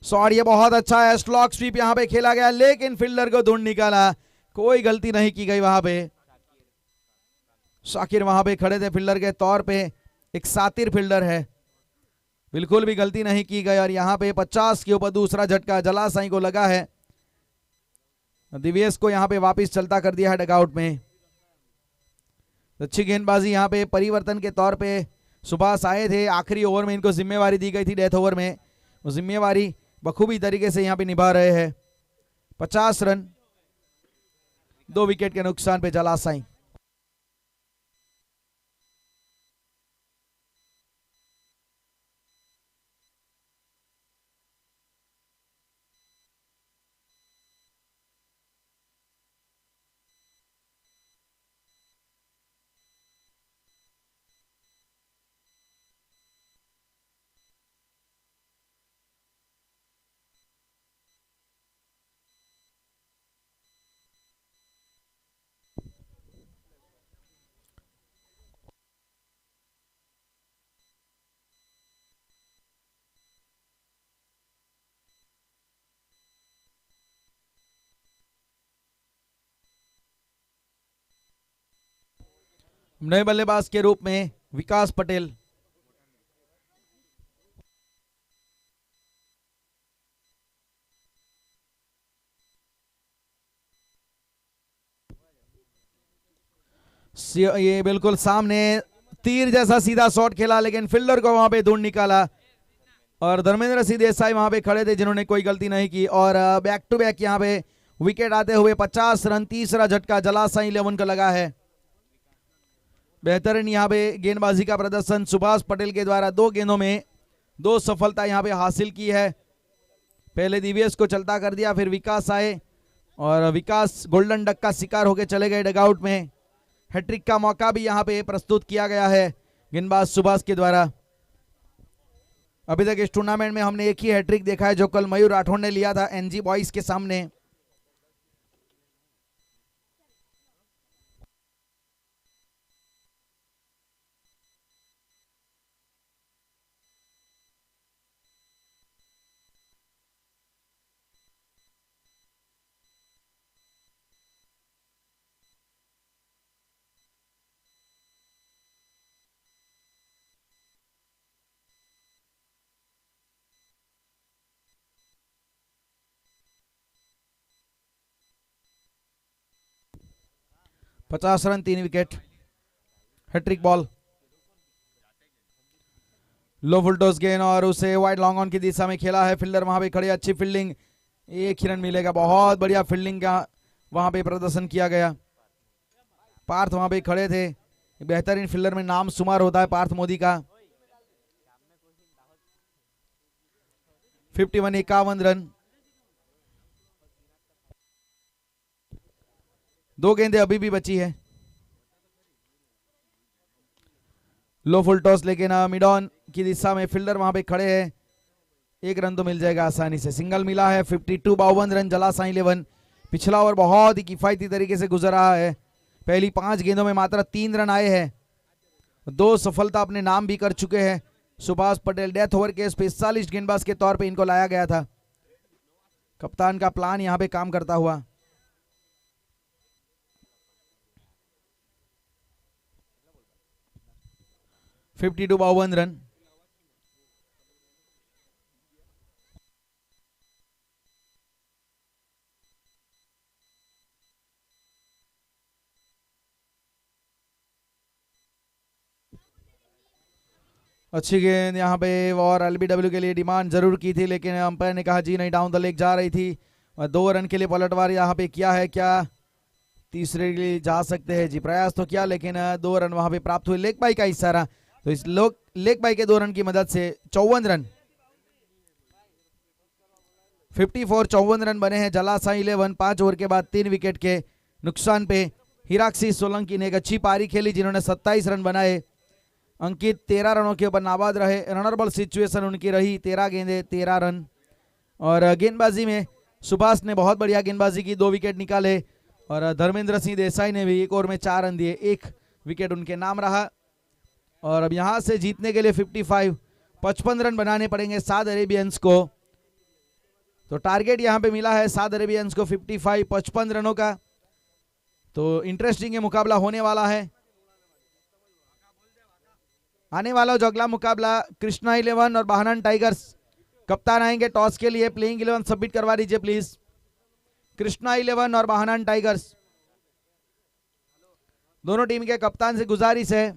शॉट ये बहुत अच्छा है, स्लॉक स्वीप यहां पे खेला गया लेकिन फील्डर को ढूंढ निकाला, कोई गलती नहीं की गई वहां पे। शाकिर वहां पे खड़े थे फील्डर के तौर पे, एक सातिर फील्डर है, बिल्कुल भी गलती नहीं की गई। और यहां पे 50 के ऊपर दूसरा झटका जलासाई को लगा है। दिव्यस को यहां पे वापस चलता कर दिया है डगआउट में। अच्छी गेंदबाजी यहां पे परिवर्तन के तौर पे सुभाष आए थे, आखिरी ओवर में इनको जिम्मेवारी दी गई थी डेथ ओवर में, वो जिम्मेवारी बखूबी तरीके से यहां पे निभा रहे हैं। 50 रन 2 विकेट के नुकसान पे जलासाई। नए बल्लेबाज के रूप में विकास पटेल। ये बिल्कुल सामने तीर जैसा सीधा शॉट खेला लेकिन फील्डर को वहां पे ढूंढ निकाला और धर्मेंद्र सिंह देसाई वहां पे खड़े थे जिन्होंने कोई गलती नहीं की। और बैक टू बैक यहां पे विकेट आते हुए 50 रन, तीसरा झटका जलासाई 11 का लगा है। बेहतरीन यहां पे गेंदबाजी का प्रदर्शन सुभाष पटेल के द्वारा, 2 गेंदों में 2 सफलता यहां पे हासिल की है। पहले दिव्यस को चलता कर दिया, फिर विकास आए और विकास गोल्डन डक का शिकार होकर चले गए डगआउट में। हैट्रिक का मौका भी यहां पे प्रस्तुत किया गया है गेंदबाज सुभाष के द्वारा। अभी तक इस टूर्नामेंट में हमने एक ही हैट्रिक देखा है जो कल मयूर राठौड़ ने लिया था एनजी बॉयज के सामने। पचास रन 3 विकेट, हैट्रिक बॉल। लो फुलटॉस गेंद और उसे वाइड लॉन्ग ऑन की दिशा में खेला है, फील्डर वहां पे खड़े, अच्छी फील्डिंग, एक ही रन मिलेगा। बहुत बढ़िया फील्डिंग का वहां पे प्रदर्शन किया गया। पार्थ वहां पे खड़े थे, बेहतरीन फील्डर में नाम शुमार होता है पार्थ मोदी का। 51 51 रन, 2 गेंदें अभी भी बची है। लो फुल टॉस लेकिन मिड ऑन की दिशा में फील्डर वहां पे खड़े हैं, 1 रन तो मिल जाएगा आसानी से। सिंगल मिला है, 52 52 रन जलासाई 11। पिछला ओवर बहुत ही किफायती तरीके से गुजर रहा है, पहली 5 गेंदों में मात्र 3 रन आए हैं, 2 सफलता अपने नाम भी कर चुके हैं सुभाष पटेल। डेथ ओवर के स्पेशलिस्ट गेंदबाज के तौर पे इनको लाया गया था, कप्तान का प्लान यहां पे काम करता हुआ। फिफ्टी 52 रन, अच्छी गेंद यहाँ पे, और एलबीडब्ल्यू के लिए डिमांड जरूर की थी, लेकिन अंपायर ने कहा जी नहीं, डाउन द लेग जा रही थी। और 2 रन के लिए पलटवार यहाँ पे किया है, क्या तीसरे के लिए जा सकते हैं जी? प्रयास तो किया, लेकिन 2 रन वहां पे प्राप्त हुए लेग बाई का इशारा। तो इस लेग बाई के 2 रन की मदद से 54 रन, 54 रन बने हैं। जलासा 11 5 ओवर के बाद 3 विकेट के नुकसान पे हिराक्सी सोलंकी ने एक अच्छी पारी खेली, जिन्होंने 27 रन बनाए। अंकित 13 रनों के ऊपर नाबाद रहे। रनरबल सिचुएशन उनकी रही, 13 गेंदे 13 रन। और गेंदबाजी में सुभाष ने बहुत बढ़िया गेंदबाजी की, 2 विकेट निकाले। और धर्मेंद्र सिंह देसाई ने भी 1 ओवर में 4 रन दिए, 1 विकेट उनके नाम रहा। और अब यहां से जीतने के लिए 55 रन बनाने पड़ेंगे साउथ अरेबियंस को। तो टारगेट यहां पे मिला है साउथ अरेबियंस को 55 रनों का। तो इंटरेस्टिंग ये मुकाबला होने वाला है। आने वाला जो अगला मुकाबला कृष्णा 11 और बाहनान टाइगर्स, कप्तान आएंगे टॉस के लिए। प्लेइंग 11 सबमिट करवा दीजिए प्लीज। कृष्णा 11 और बाहनान टाइगर्स, दोनों टीम के कप्तान से गुजारिश है,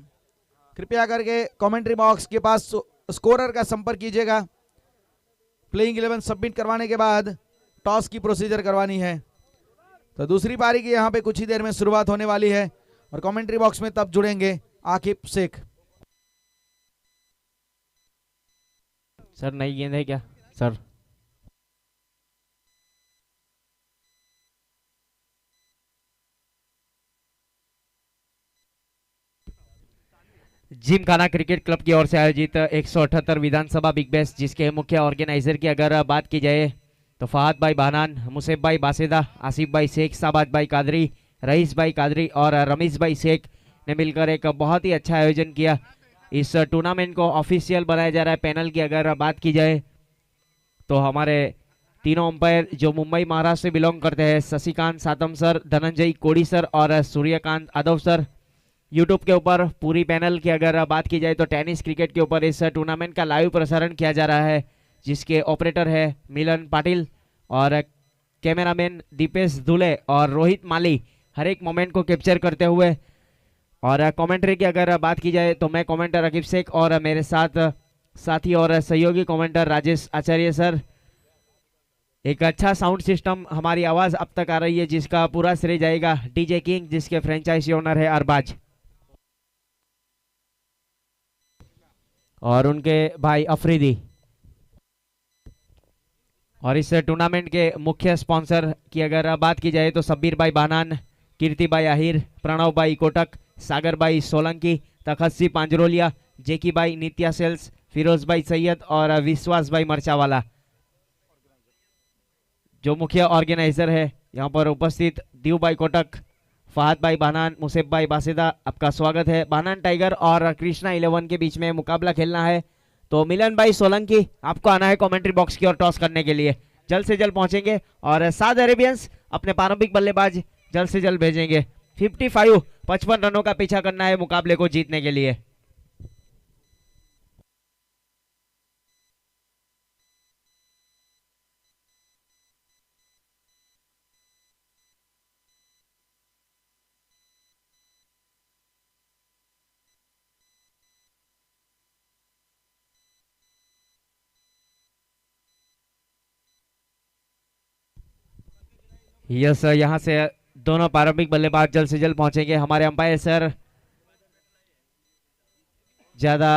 कृपया करके कमेंट्री बॉक्स के पास स्कोरर का संपर्क कीजिएगा। प्लेइंग 11 सबमिट करवाने के बाद टॉस की प्रोसीजर करवानी है। तो दूसरी पारी की यहां पे कुछ ही देर में शुरुआत होने वाली है, और कमेंट्री बॉक्स में तब जुड़ेंगे आकिब शेख। सर नई गेंद है क्या सर? जिमखाना क्रिकेट क्लब की ओर से आयोजित 178 विधानसभा बिग बैश, जिसके मुख्य ऑर्गेनाइजर की अगर बात की जाए तो फहद भाई बानान, मुसेफ भाई बासेदा, आसिफ भाई शेख, साबाज भाई कादरी, रईस भाई कादरी और रमीज भाई शेख ने मिलकर एक बहुत ही अच्छा आयोजन किया। इस टूर्नामेंट को ऑफिशियल बनाया जा रहा है। पैनल की अगर बात की जाए तो हमारे तीनों अंपायर जो मुंबई महाराष्ट्र से बिलोंग करते हैं, शशिकांत सातम सर, धनंजय कोड़ी सर और सूर्यकांत यादव सर। यूट्यूब के ऊपर पूरी पैनल की अगर बात की जाए तो टेनिस क्रिकेट के ऊपर इस टूर्नामेंट का लाइव प्रसारण किया जा रहा है, जिसके ऑपरेटर है मिलन पाटिल और कैमरामैन दीपेश धुले और रोहित माली हर एक मोमेंट को कैप्चर करते हुए। और कमेंट्री की अगर बात की जाए तो मैं कमेंटर अकीब शेख और मेरे साथ साथी और सहयोगी कमेंटर राजेश आचार्य सर। एक अच्छा साउंड सिस्टम, हमारी आवाज अब तक आ रही है, जिसका पूरा श्रेय जाएगा डीजे किंग, जिसके फ्रेंचाइजी ओनर है अरबाज, और उनके भाई अफरीदी। और इस टूर्नामेंट के मुख्य स्पॉन्सर की अगर बात की जाए तो सब्बीर भाई बानान, कीर्ति भाई आहिर, प्रणव भाई कोटक, सागर भाई सोलंकी, तखस्सी पांजरोलिया, जेकी भाई नित्या सेल्स, फिरोज भाई सैयद और विश्वास भाई मरचावाला जो मुख्य ऑर्गेनाइजर है। यहाँ पर उपस्थित दीव भाई कोटक, फहद भाई बानान, मुसेफ भाई बासेदा, आपका स्वागत है। बानान टाइगर और कृष्णा 11 के बीच में मुकाबला खेलना है। तो मिलन भाई सोलंकी, आपको आना है कमेंट्री बॉक्स की ओर टॉस करने के लिए। जल्द से जल्द पहुंचेंगे और साउथ अरेबियंस अपने प्रारंभिक बल्लेबाज जल्द से जल्द भेजेंगे। 55 रनों का पीछा करना है मुकाबले को जीतने के लिए। यस, यहाँ से दोनों प्रारंभिक बल्लेबाज जल्द से जल्द पहुंचेंगे। हमारे अंपायर सर, ज्यादा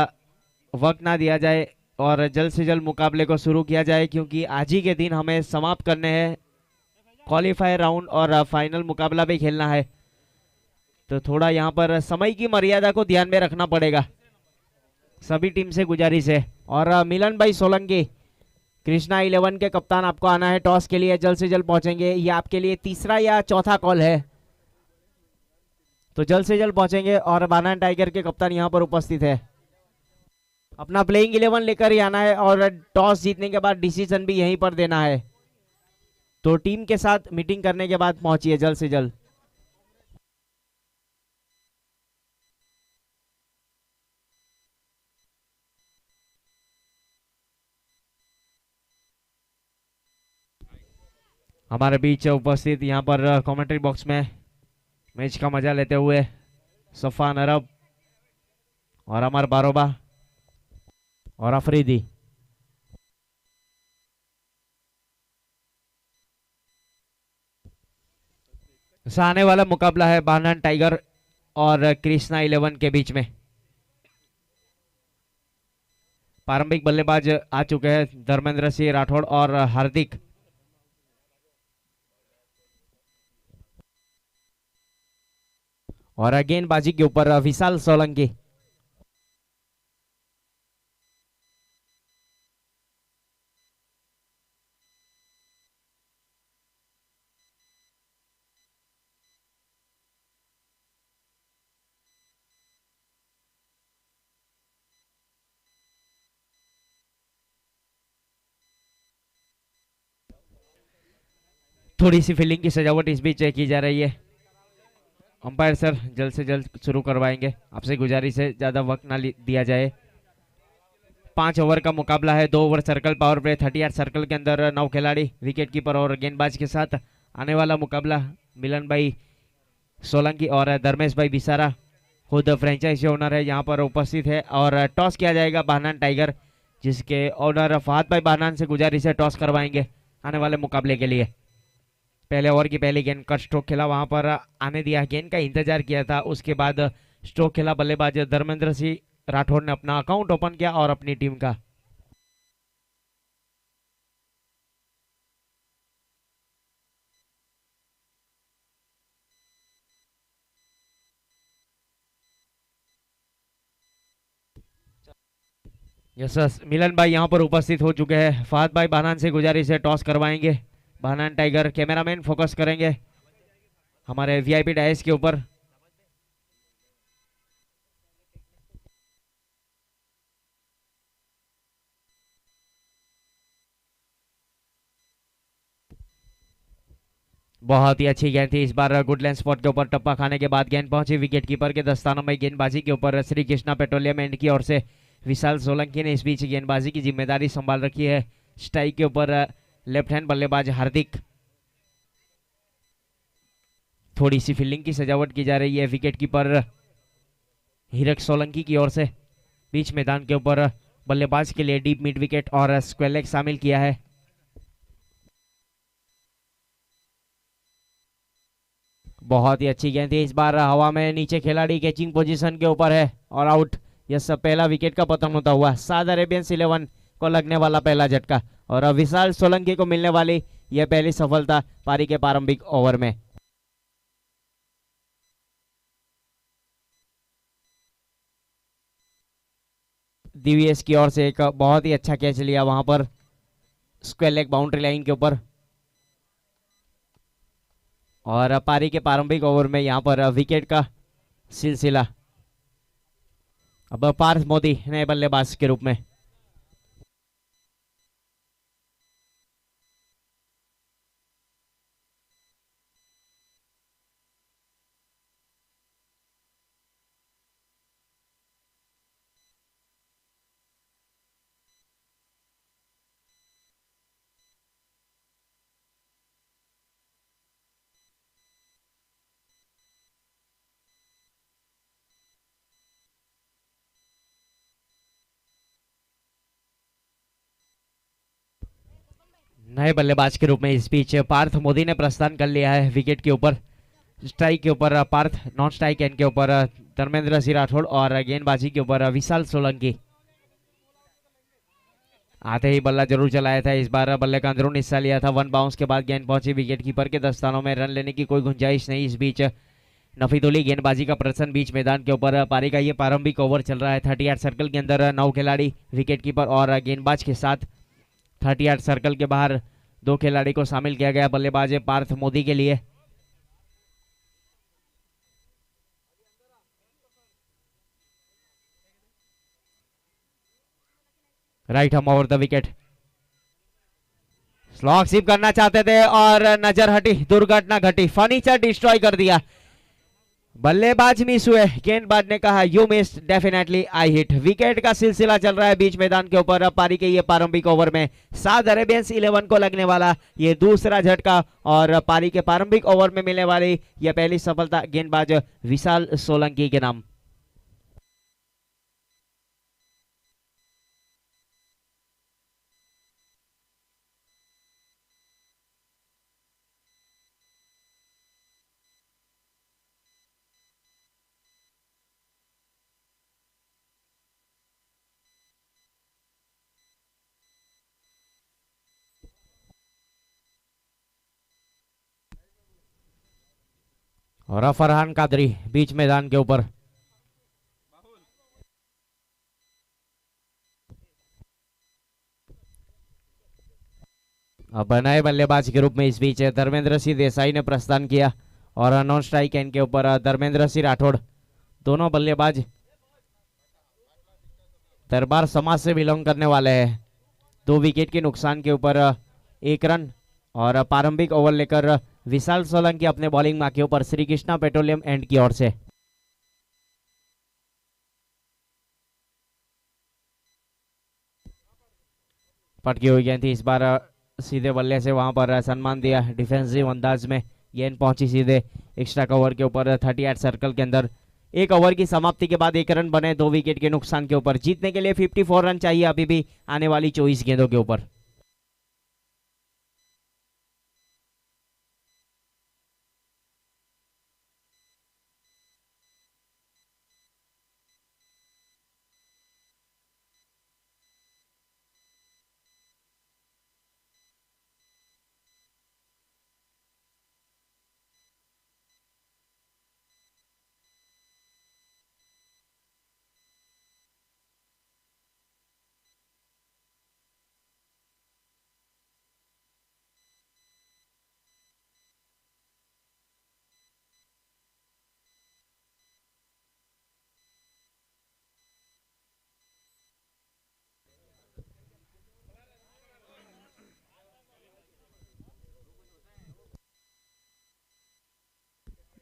वक्त ना दिया जाए और जल्द से जल्द मुकाबले को शुरू किया जाए, क्योंकि आज ही के दिन हमें समाप्त करने हैं क्वालिफायर राउंड और फाइनल मुकाबला भी खेलना है। तो थोड़ा यहाँ पर समय की मर्यादा को ध्यान में रखना पड़ेगा, सभी टीम से गुजारिश है। और मिलन भाई सोलंकी, कृष्णा 11 के कप्तान, आपको आना है टॉस के लिए, जल्द से जल्द पहुंचेंगे। ये आपके लिए तीसरा या चौथा कॉल है, तो जल्द से जल्द पहुंचेंगे। और बानान टाइगर के कप्तान यहां पर उपस्थित है, अपना प्लेइंग 11 लेकर ही आना है और टॉस जीतने के बाद डिसीजन भी यहीं पर देना है। तो टीम के साथ मीटिंग करने के बाद पहुंचिए जल्द से जल्द। हमारे बीच उपस्थित यहाँ पर कमेंट्री बॉक्स में मैच का मजा लेते हुए सफान अरब और अमर बारोबा, और अफरीदी। आने वाला मुकाबला है बानन टाइगर और कृष्णा 11 के बीच में। प्रारंभिक बल्लेबाज आ चुके हैं धर्मेंद्र सिंह राठौड़ और हार्दिक। और गेंदबाजी के ऊपर विशाल सोलंकी। थोड़ी सी फील्डिंग की सजावट इस बीच की जा रही है। अंपायर सर जल्द से जल्द शुरू करवाएंगे, आपसे गुजारिश है ज्यादा वक्त ना दिया जाए। 5 ओवर का मुकाबला है, 2 over circle power play, 38 circle के अंदर 9 खिलाड़ी, विकेट कीपर और गेंदबाज के साथ आने वाला मुकाबला मिलन भाई सोलंकी और धर्मेश भाई बिसारा खुद फ्रेंचाइजी ओनर है यहाँ पर उपस्थित है। और टॉस किया जाएगा बानान टाइगर, जिसके ओनर फहद भाई बानान से गुजारिश है टॉस करवाएंगे आने वाले मुकाबले के लिए। पहले ओवर की पहली गेंद का स्ट्रोक खेला, वहां पर आने दिया, गेंद का इंतजार किया था, उसके बाद स्ट्रोक खेला बल्लेबाज धर्मेंद्र सिंह राठौड़ ने अपना अकाउंट ओपन किया और अपनी टीम का। यस मिलन भाई यहाँ पर उपस्थित हो चुके हैं। फहद भाई बानान से गुजारिश है टॉस करवाएंगे। बानान टाइगर कैमरामैन फोकस करेंगे हमारे वीआईपी डायस के ऊपर। बहुत ही अच्छी गेंद थी इस बार, गुडलैंड स्पॉट के ऊपर टप्पा खाने के बाद गेंद पहुंची विकेट कीपर के दस्तानों में। गेंदबाजी के ऊपर श्री कृष्णा पेट्रोलियम एंड की ओर से विशाल सोलंकी ने इस बीच गेंदबाजी की जिम्मेदारी संभाल रखी है। स्ट्राइक के ऊपर लेफ्ट हैंड बल्लेबाज हार्दिक। थोड़ी सी फील्डिंग की सजावट की जा रही है विकेट कीपर हीरक सोलंकी की ओर से। बीच मैदान के ऊपर बल्लेबाज के लिए डीप मिड विकेट और स्क्वायर लेग शामिल किया है। बहुत ही अच्छी गेंद थी इस बार, हवा में नीचे खिलाड़ी कैचिंग पोजीशन के ऊपर है और आउट। यह पहला विकेट का पतन होता हुआ साउथ अरेबियंस 11 को लगने वाला पहला झटका और विशाल सोलंकी को मिलने वाली यह पहली सफलता पारी के प्रारंभिक ओवर में। डीवीएस की ओर से एक बहुत ही अच्छा कैच लिया वहां पर स्क्वायर लेग बाउंड्री लाइन के ऊपर। और पारी के प्रारंभिक ओवर में यहां पर विकेट का सिलसिला अब पार्थ मोदी नए बल्लेबाज के रूप में। नए बल्लेबाज के रूप में इस बीच पार्थ मोदी ने प्रस्थान कर लिया है विकेट के ऊपर। स्ट्राइक के ऊपर पार्थ, नॉन स्ट्राइक एंड के ऊपर धर्मेंद्र सिंह राठौड़ और गेंदबाजी के ऊपर विशाल सोलंकी। आते ही बल्ला जरूर चलाया था इस बार, बल्ले का अंदरूनी हिस्सा लिया था, 1 बाउंस के बाद गेंद पहुंची विकेट कीपर के दस्तानों में, रन लेने की कोई गुंजाइश नहीं। इस बीच नफीदुली गेंदबाजी का प्रदर्शन बीच मैदान के ऊपर। पारी का ये प्रारंभिक ओवर चल रहा है, 38 सर्कल के अंदर 9 खिलाड़ी, विकेट कीपर और गेंदबाज के साथ 38 सर्कल के बाहर 2 खिलाड़ी को शामिल किया गया बल्लेबाज पार्थ मोदी के लिए। Right arm over the wicket, slog sweep करना चाहते थे और नजर हटी, दुर्घटना घटी, फर्नीचर डिस्ट्रॉय कर दिया, बल्लेबाज मिस हुए, गेंदबाज ने कहा you miss definitely I hit. Wicket का सिलसिला चल रहा है बीच मैदान के ऊपर। पारी के ये प्रारंभिक ओवर में साउथ अरेबियंस 11 को लगने वाला ये दूसरा झटका और पारी के प्रारंभिक ओवर में मिलने वाली यह पहली सफलता गेंदबाज विशाल सोलंकी के नाम। और फरहान कादरी बीच मैदान के ऊपर। अब नए बल्लेबाज के रूप में इस बीच धर्मेंद्र सिंह देसाई ने प्रस्थान किया और नॉन स्ट्राइक एंड के ऊपर धर्मेंद्र सिंह राठौड़, दोनों बल्लेबाज दरबार समाज से बिलोंग करने वाले हैं। 2 विकेट के नुकसान के ऊपर 1 रन और प्रारंभिक ओवर लेकर विशाल सोलंकी अपने बॉलिंग मां के ऊपर श्री कृष्णा पेट्रोलियम एंड की ओर से। पटकी हुई गेंद थी, इस बार सीधे बल्ले से वहां पर सम्मान दिया डिफेंसिव अंदाज में। गेंद पहुंची सीधे एक्स्ट्रा कवर के ऊपर 38 सर्कल के अंदर। 1 ओवर की समाप्ति के बाद 1 रन बने 2 विकेट के नुकसान के ऊपर। जीतने के लिए 54 रन चाहिए अभी भी आने वाली 24 गेंदों के ऊपर।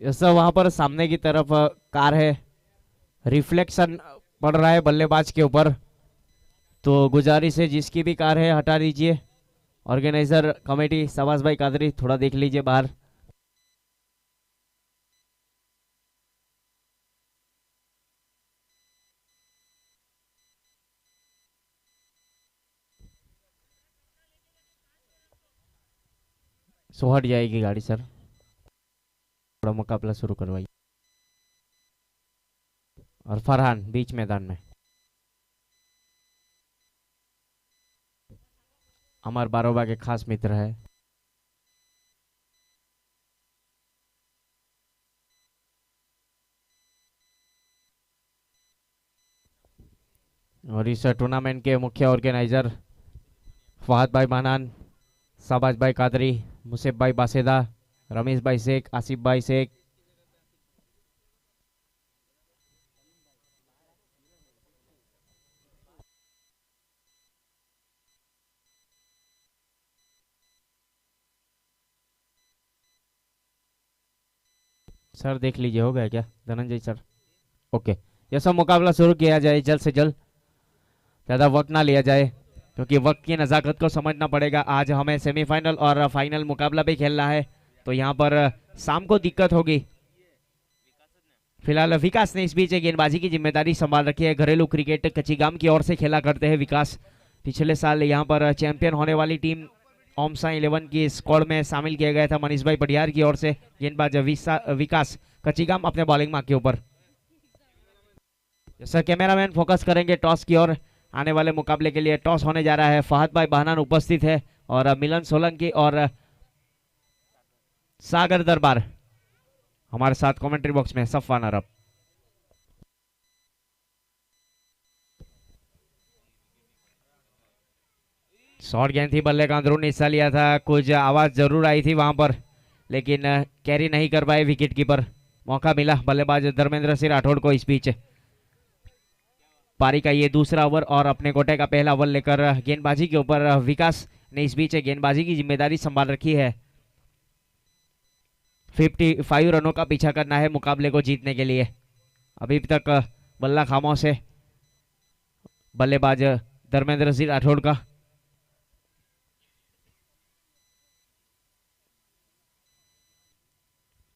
ऐसा वहां पर सामने की तरफ कार है, रिफ्लेक्शन पड़ रहा है बल्लेबाज के ऊपर, तो गुजारिश है जिसकी भी कार है हटा दीजिए। ऑर्गेनाइजर कमेटी शबाज भाई कादरी थोड़ा देख लीजिए बाहर। सो हट जाएगी गाड़ी सर, थोड़ा मुकाबला शुरू करवाइए। और फरहान बीच मैदान में। अमर बारोबा के खास मित्र है। और इस टूर्नामेंट के मुख्य ऑर्गेनाइजर फहद भाई महानान, शबाज भाई कादरी, मुसेफ भाई बासेदा, रमेश भाई शेख, आसिफ भाई शेख। सर देख लीजिए हो गया क्या धनंजय सर? ओके, ये सब मुकाबला शुरू किया जाए जल्द से जल्द, ज़्यादा वक्त ना लिया जाए क्योंकि वक्त की नज़ाकत को समझना पड़ेगा। आज हमें सेमीफाइनल और फाइनल मुकाबला भी खेलना है, तो यहाँ पर शाम को दिक्कत होगी। फिलहाल विकास ने इस बीच गेंदबाजी की जिम्मेदारी संभाल रखी है। घरेलू क्रिकेट कच्चीगाम की ओर से खेला करते हैं विकास। पिछले साल यहाँ पर चैंपियन होने वाली टीम ओमसा 11 की स्क्वाड में शामिल किया गया था मनीष भाई पटियार की ओर से। गेंदबाज विकास कच्चीगाम अपने बॉलिंग मार्क के ऊपर। सर कैमरामैन फोकस करेंगे टॉस की ओर। आने वाले मुकाबले के लिए टॉस होने जा रहा है। फहद भाई बहनान उपस्थित है और मिलन सोलंकी और सागर दरबार हमारे साथ कमेंट्री बॉक्स में। सफवान अरब शॉर्ट गेंद थी, बल्ले का अंदरूनी हिस्सा लिया था, कुछ आवाज जरूर आई थी वहां पर, लेकिन कैरी नहीं कर पाए विकेट कीपर। मौका मिला बल्लेबाज धर्मेंद्र सिंह राठौड़ को। इस बीच पारी का ये दूसरा ओवर और अपने कोटे का पहला ओवर लेकर गेंदबाजी के ऊपर विकास ने इस बीच गेंदबाजी की जिम्मेदारी संभाल रखी है। 55 रनों का पीछा करना है मुकाबले को जीतने के लिए। अभी तक बल्ला खामोश है बल्लेबाज धर्मेंद्र सिंह राठौड़ का।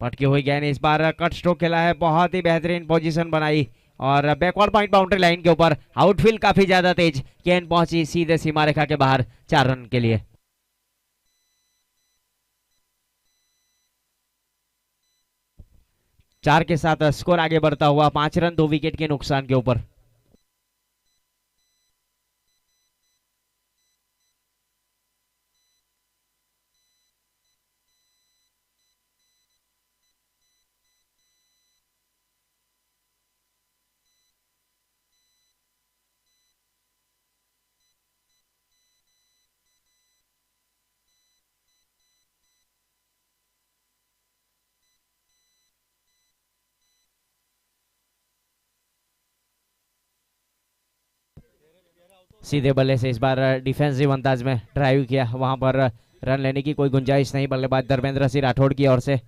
पटकी हुई गेंद, इस बार कट स्ट्रोक खेला है, बहुत ही बेहतरीन पोजीशन बनाई और बैकवर्ड पॉइंट बाउंड्री लाइन के ऊपर आउटफील्ड काफी ज्यादा तेज। गेंद पहुंची सीधे सीमा रेखा के बाहर 4 रन के लिए। चार के साथ स्कोर आगे बढ़ता हुआ 5 रन 2 विकेट के नुकसान के ऊपर। सीधे बल्ले से इस बार डिफेंसिव अंदाज में ड्राइव किया, वहां पर रन लेने की कोई गुंजाइश नहीं। बल्लेबाज धर्मेंद्र सिंह राठौड़ की ओर से।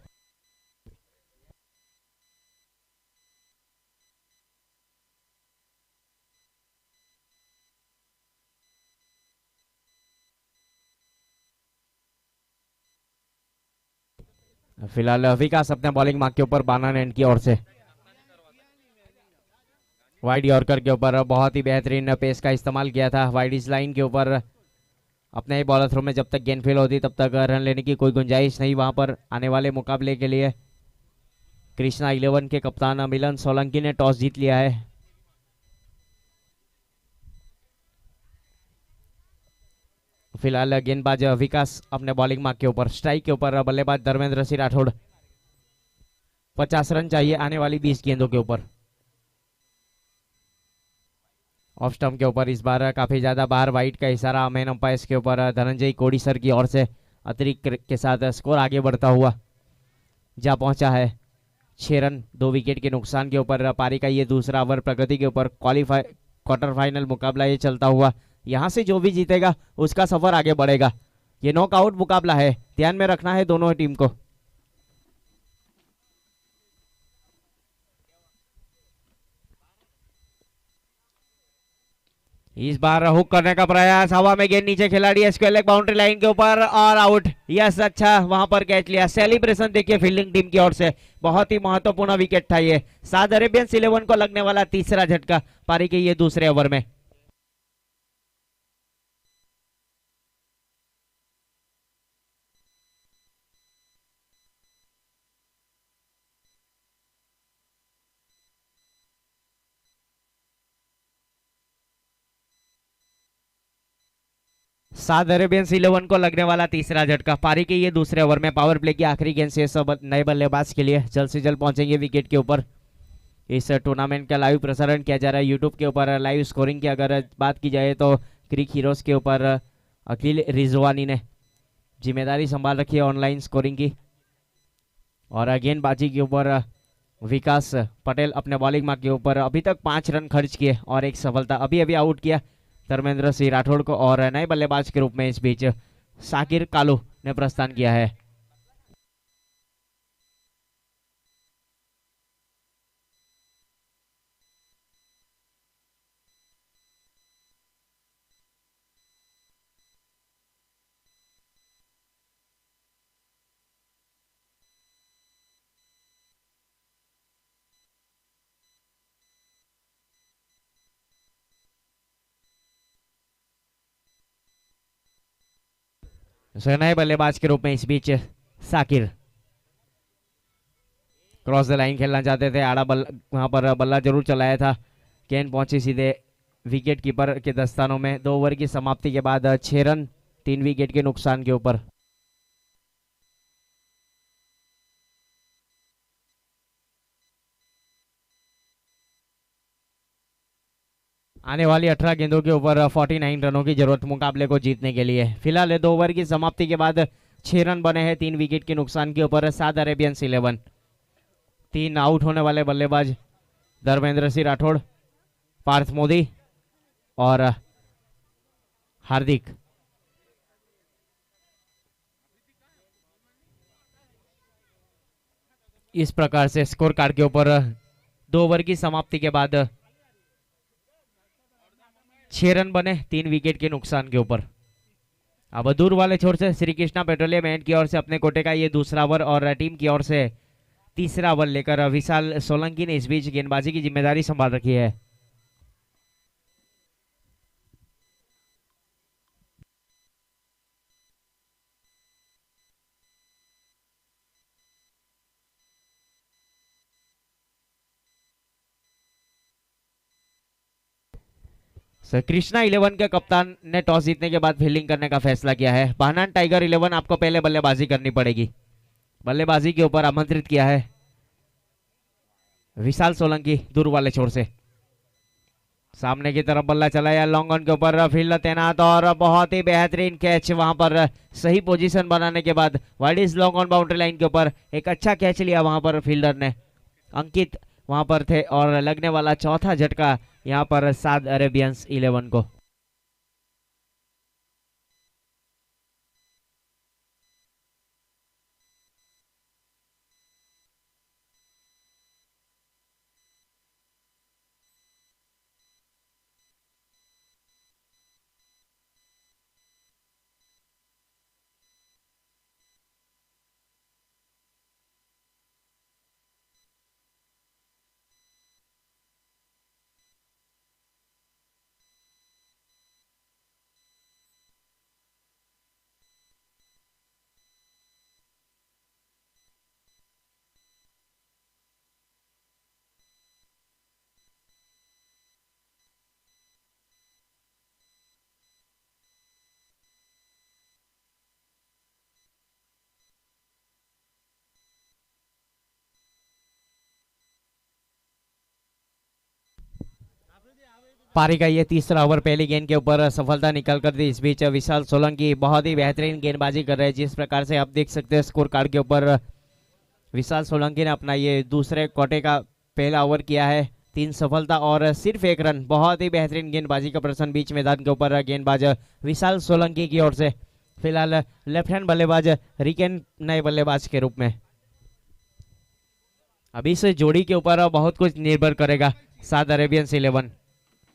फिलहाल विकास अपने बॉलिंग मार्क के ऊपर बानन एंड की ओर से। वाइड यॉर्कर के ऊपर बहुत ही बेहतरीन पेस का इस्तेमाल किया था। वाइड इस लाइन के ऊपर अपने ही बॉलर थ्रो में जब तक गेंद फेल होती तब तक रन लेने की कोई गुंजाइश नहीं। वहां पर आने वाले मुकाबले के लिए कृष्णा 11 के कप्तान मिलन सोलंकी ने टॉस जीत लिया है। फिलहाल गेंदबाज विकास अपने बॉलिंग मार्क के ऊपर। स्ट्राइक के ऊपर बल्लेबाज धर्मेंद्र सिंह राठौड़। 50 रन चाहिए आने वाली 20 गेंदों के ऊपर। ऑफ स्टंप के ऊपर इस बार काफी ज्यादा बाहर वाइड का इशारा मेन अंपायर के ऊपर धनंजय कोड़ी सर की ओर से। अतिरिक्त के साथ स्कोर आगे बढ़ता हुआ जा पहुंचा है 6 रन 2 विकेट के नुकसान के ऊपर। पारी का ये दूसरा ओवर प्रगति के ऊपर क्वार्टर फाइनल मुकाबला ये चलता हुआ। यहां से जो भी जीतेगा उसका सफर आगे बढ़ेगा। ये नॉकआउट मुकाबला है, ध्यान में रखना है दोनों टीम को। इस बार हुक करने का प्रयास, हवा में गेंद नीचे, खिलाड़ी स्क्वायर लेग बाउंड्री लाइन के ऊपर और आउट। यस, अच्छा वहां पर कैच लिया। सेलिब्रेशन देखिए फील्डिंग टीम की ओर से, बहुत ही महत्वपूर्ण विकेट था ये। साउथ अरेबियंस 11 को लगने वाला तीसरा झटका पारी के ये दूसरे ओवर में। साउथ अरेबियंस 11 को लगने वाला तीसरा झटका पारी के ये दूसरे ओवर में। पावर प्ले की आखिरी गेंद से सब नए बल्लेबाज के लिए जल्द से जल्द पहुंचेंगे विकेट के ऊपर। इस टूर्नामेंट का लाइव प्रसारण किया जा रहा है यूट्यूब के ऊपर। लाइव स्कोरिंग की अगर बात की जाए तो क्रिक हीरोज के ऊपर अखिल रिजवानी ने जिम्मेदारी संभाल रखी है ऑनलाइन स्कोरिंग की। और गेंदबाजी के ऊपर विकास पटेल अपने बॉलिंग मार्क के ऊपर अभी तक 5 रन खर्च किए और एक सफलता। अभी अभी आउट किया धर्मेंद्र सिंह राठौड़ को और नए बल्लेबाज के रूप में इस बीच साकिर कालू ने प्रस्थान किया है। नए बल्लेबाज के रूप में इस बीच साकिर क्रॉस द लाइन खेलना चाहते थे। आड़ा वहां पर बल्ला जरूर चलाया था, गेंद पहुंची सीधे विकेट कीपर के दस्तानों में। 2 ओवर की समाप्ति के बाद 6 रन 3 विकेट के नुकसान के ऊपर। आने वाली 18 गेंदों के ऊपर 49 रनों की जरूरत मुकाबले को जीतने के लिए। फिलहाल 2 ओवर की समाप्ति के बाद 6 रन बने हैं 3 विकेट के नुकसान के ऊपर। South Arabians 11। 3 आउट होने वाले बल्लेबाज धर्मेंद्र सिंह राठौड़, पार्थ मोदी और हार्दिक। इस प्रकार से स्कोर कार्ड के ऊपर 2 ओवर की समाप्ति के बाद 6 रन बने 3 विकेट के नुकसान के ऊपर। अब दूर वाले छोर से श्री कृष्णा पेट्रोलियम एंड की ओर से अपने कोटे का ये दूसरा ओवर और टीम की ओर से तीसरा ओवर लेकर विशाल सोलंकी ने इस बीच गेंदबाजी की जिम्मेदारी संभाल रखी है। कृष्णा 11 के कप्तान ने टॉस जीतने के बाद फील्डिंग करने का फैसला किया है। बानान टाइगर 11 आपको पहले बल्लेबाजी करनी पड़ेगी। बल्लेबाजी के ऊपर आमंत्रित किया है विशाल सोलंकी दूर वाले छोर से। सामने की तरफ बल्ला चलाया, लॉन्ग ऑन के ऊपर फील्डर तैनात और बहुत ही बेहतरीन कैच। वहां पर सही पोजीशन बनाने के बाद wide is long on boundary line के ऊपर एक अच्छा कैच लिया वहां पर फील्डर ने। अंकित वहां पर थे और लगने वाला चौथा झटका यहां पर साउथ अरेबियंस 11 को। पारी का ये तीसरा ओवर पहली गेंद के ऊपर सफलता निकल कर दी। इस बीच विशाल सोलंकी बहुत ही बेहतरीन गेंदबाजी कर रहे हैं। जिस प्रकार से आप देख सकते हैं स्कोर कार्ड के ऊपर विशाल सोलंकी ने अपना ये दूसरे क्वार्टर का पहला ओवर किया है, 3 सफलता और सिर्फ 1 रन। बहुत ही बेहतरीन गेंदबाजी का प्रदर्शन बीच मैदान के ऊपर गेंदबाज विशाल सोलंकी की ओर से। फिलहाल लेफ्ट हैंड बल्लेबाज रिकेन नए बल्लेबाज के रूप में। अभी से जोड़ी के ऊपर बहुत कुछ निर्भर करेगा। साउथ अरेबियंस 11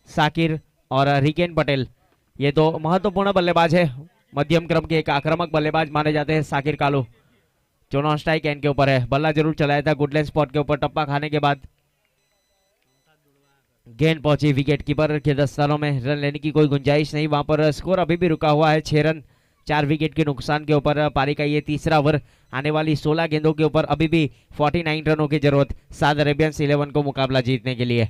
साकिर और रिकेन पटेल ये दो महत्वपूर्ण बल्लेबाज है। मध्यम क्रम के एक आक्रामक बल्लेबाज माने जाते हैं साकिर कालू, जो नॉन स्ट्राइक एंड के ऊपर है। बल्ला जरूर चलाया था गुडलैंड स्पॉट के ऊपर, टप्पा खाने के बाद गेंद पहुंची विकेट कीपर के दस्तानों में। रन लेने की कोई गुंजाइश नहीं, वहां पर स्कोर अभी भी रुका हुआ है 6 रन 4 विकेट के नुकसान के ऊपर। पारी का ये तीसरा ओवर, आने वाली 16 गेंदों के ऊपर अभी भी 49 रनों की जरूरत साउथ अरेबियंस 11 को मुकाबला जीतने के लिए।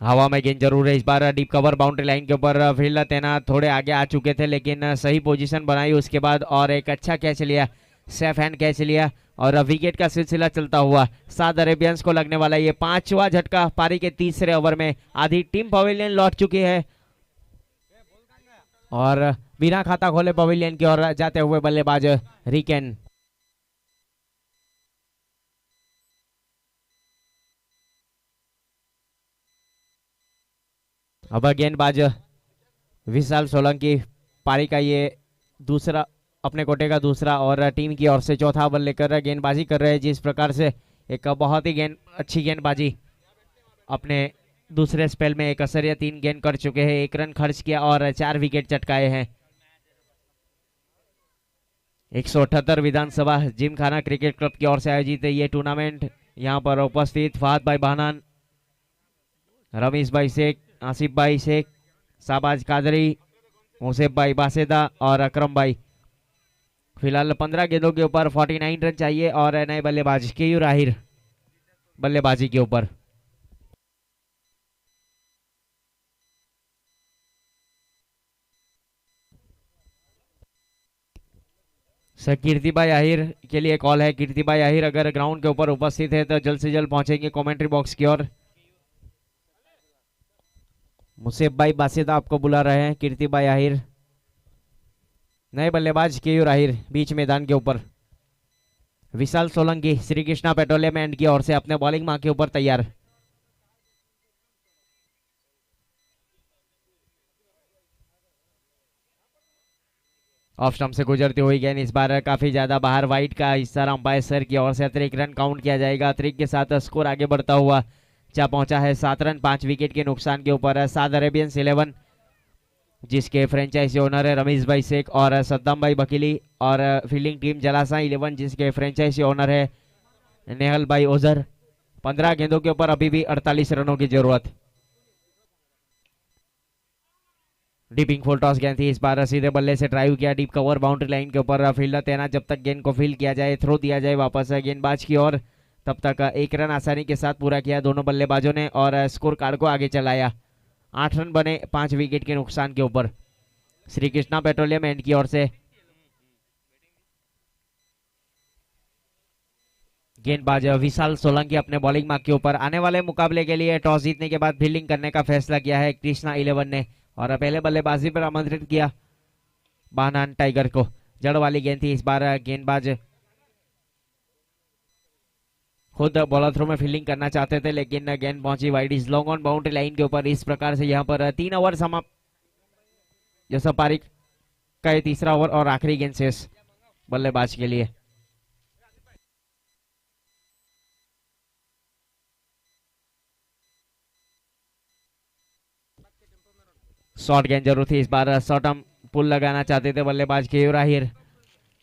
हवा में गेंद जरूर है इस बार। डीप कवर बाउंड्री लाइन के ऊपर फील्डर तैनात थोड़े आगे आ चुके थे, लेकिन सही पोजीशन बनाई उसके बाद और एक अच्छा कैच लिया, सेफ हैंड कैच लिया और विकेट का सिलसिला चलता हुआ। साउथ अरेबियंस को लगने वाला ये 5वां झटका पारी के तीसरे ओवर में। आधी टीम पवेलियन लौट चुकी है और बिना खाता खोले पवेलियन की ओर जाते हुए बल्लेबाज रिकेन। अब गेंदबाज विशाल सोलंकी पारी का ये दूसरा अपने कोटे का दूसरा और टीम की ओर से चौथा ओवर लेकर गेंदबाजी कर रहे हैं। जिस प्रकार से एक बहुत ही अच्छी गेंदबाजी अपने दूसरे स्पेल में एक असरिया 3 गेंद कर चुके हैं, 1 रन खर्च किया और 4 विकेट चटकाए हैं। 178 विधानसभा जिमखाना क्रिकेट क्लब की ओर से आयोजित ये टूर्नामेंट। यहाँ पर उपस्थित फहद भाई बहनान, रमीश भाई शेख, आसिफ भाई शेख, शाहबाज कादरी, मुसेफ भाई बासेदा और अकरम भाई। फिलहाल 15 गेंदों के ऊपर 49 रन चाहिए और नए बल्लेबाज केयू राहिर बल्लेबाजी के ऊपर। कीर्तिबाई आहिर के लिए कॉल है। कीर्तिबाई आहिर अगर ग्राउंड के ऊपर उपस्थित है तो जल्द से जल्द पहुंचेंगे कमेंट्री बॉक्स की ओर। मुसेफ भाई बासिदा आपको बुला रहे हैं। कीर्तिबाई आहिर, नए बल्लेबाज केयू राहिर बीच मैदान के ऊपर। विशाल सोलंकी श्री कृष्णा पेट्रोलियम एंड की ओर से अपने बॉलिंग मां के ऊपर तैयार। ऑफ स्टंप से गुजरती हुई गेंद इस बार काफी ज्यादा बाहर, वाइड का इशारा अंपायर सर की ओर से। अतिरिक्त रन काउंट किया जाएगा। अतिरिक्त के साथ स्कोर आगे बढ़ता हुआ जा पहुंचा है 7 रन 5 विकेट के नुकसान के ऊपर। साउथ अरेबियंस 11 जिसके फ्रेंचाइजी ओनर है रमीश भाई शेख और सद्दाम भाई बकीली, और फील्डिंग टीम जलासा 11 जिसके फ्रेंचाइजी ओनर है नेहल भाई ओजर। 15 गेंदों के ऊपर अभी भी 48 रनों की जरूरत। डीपिंग फुल टॉस गेंद थी इस बार, सीधे बल्ले से ड्राइव किया डीप कवर बाउंड्री लाइन के ऊपर। फील्डर तैनात जब तक गेंद को फील्ड किया जाए, थ्रो दिया जाए वापस गेंदबाज की ओर, तब तक 1 रन आसानी के साथ पूरा किया दोनों बल्लेबाजों ने और स्कोर कार्ड को आगे चलाया। 8 रन बने 5 विकेट के नुकसान के ऊपर। श्री कृष्णा पेट्रोलियम एंड की ओर से गेंदबाज विशाल सोलंकी अपने बॉलिंग मार्क के ऊपर। आने वाले मुकाबले के लिए टॉस जीतने के बाद फील्डिंग करने का फैसला किया है कृष्णा 11 ने और पहले बल्लेबाजी पर आमंत्रित किया बानान टाइगर को। जड़ वाली गेंद थी इस बार। गेंदबाज खुद बॉलर थ्रो में फील्डिंग करना चाहते थे, लेकिन गेंद पहुंची wide is long on boundary line के ऊपर। इस प्रकार से यहां पर 3 ओवर समाप्त। जैसा पारी का ये तीसरा ओवर और आखिरी गेंद शेष बल्लेबाज के लिए। शॉर्ट गेंद जरूर थी इस बार। शॉर्ट हम पुल लगाना चाहते थे बल्लेबाज केयू राहिर।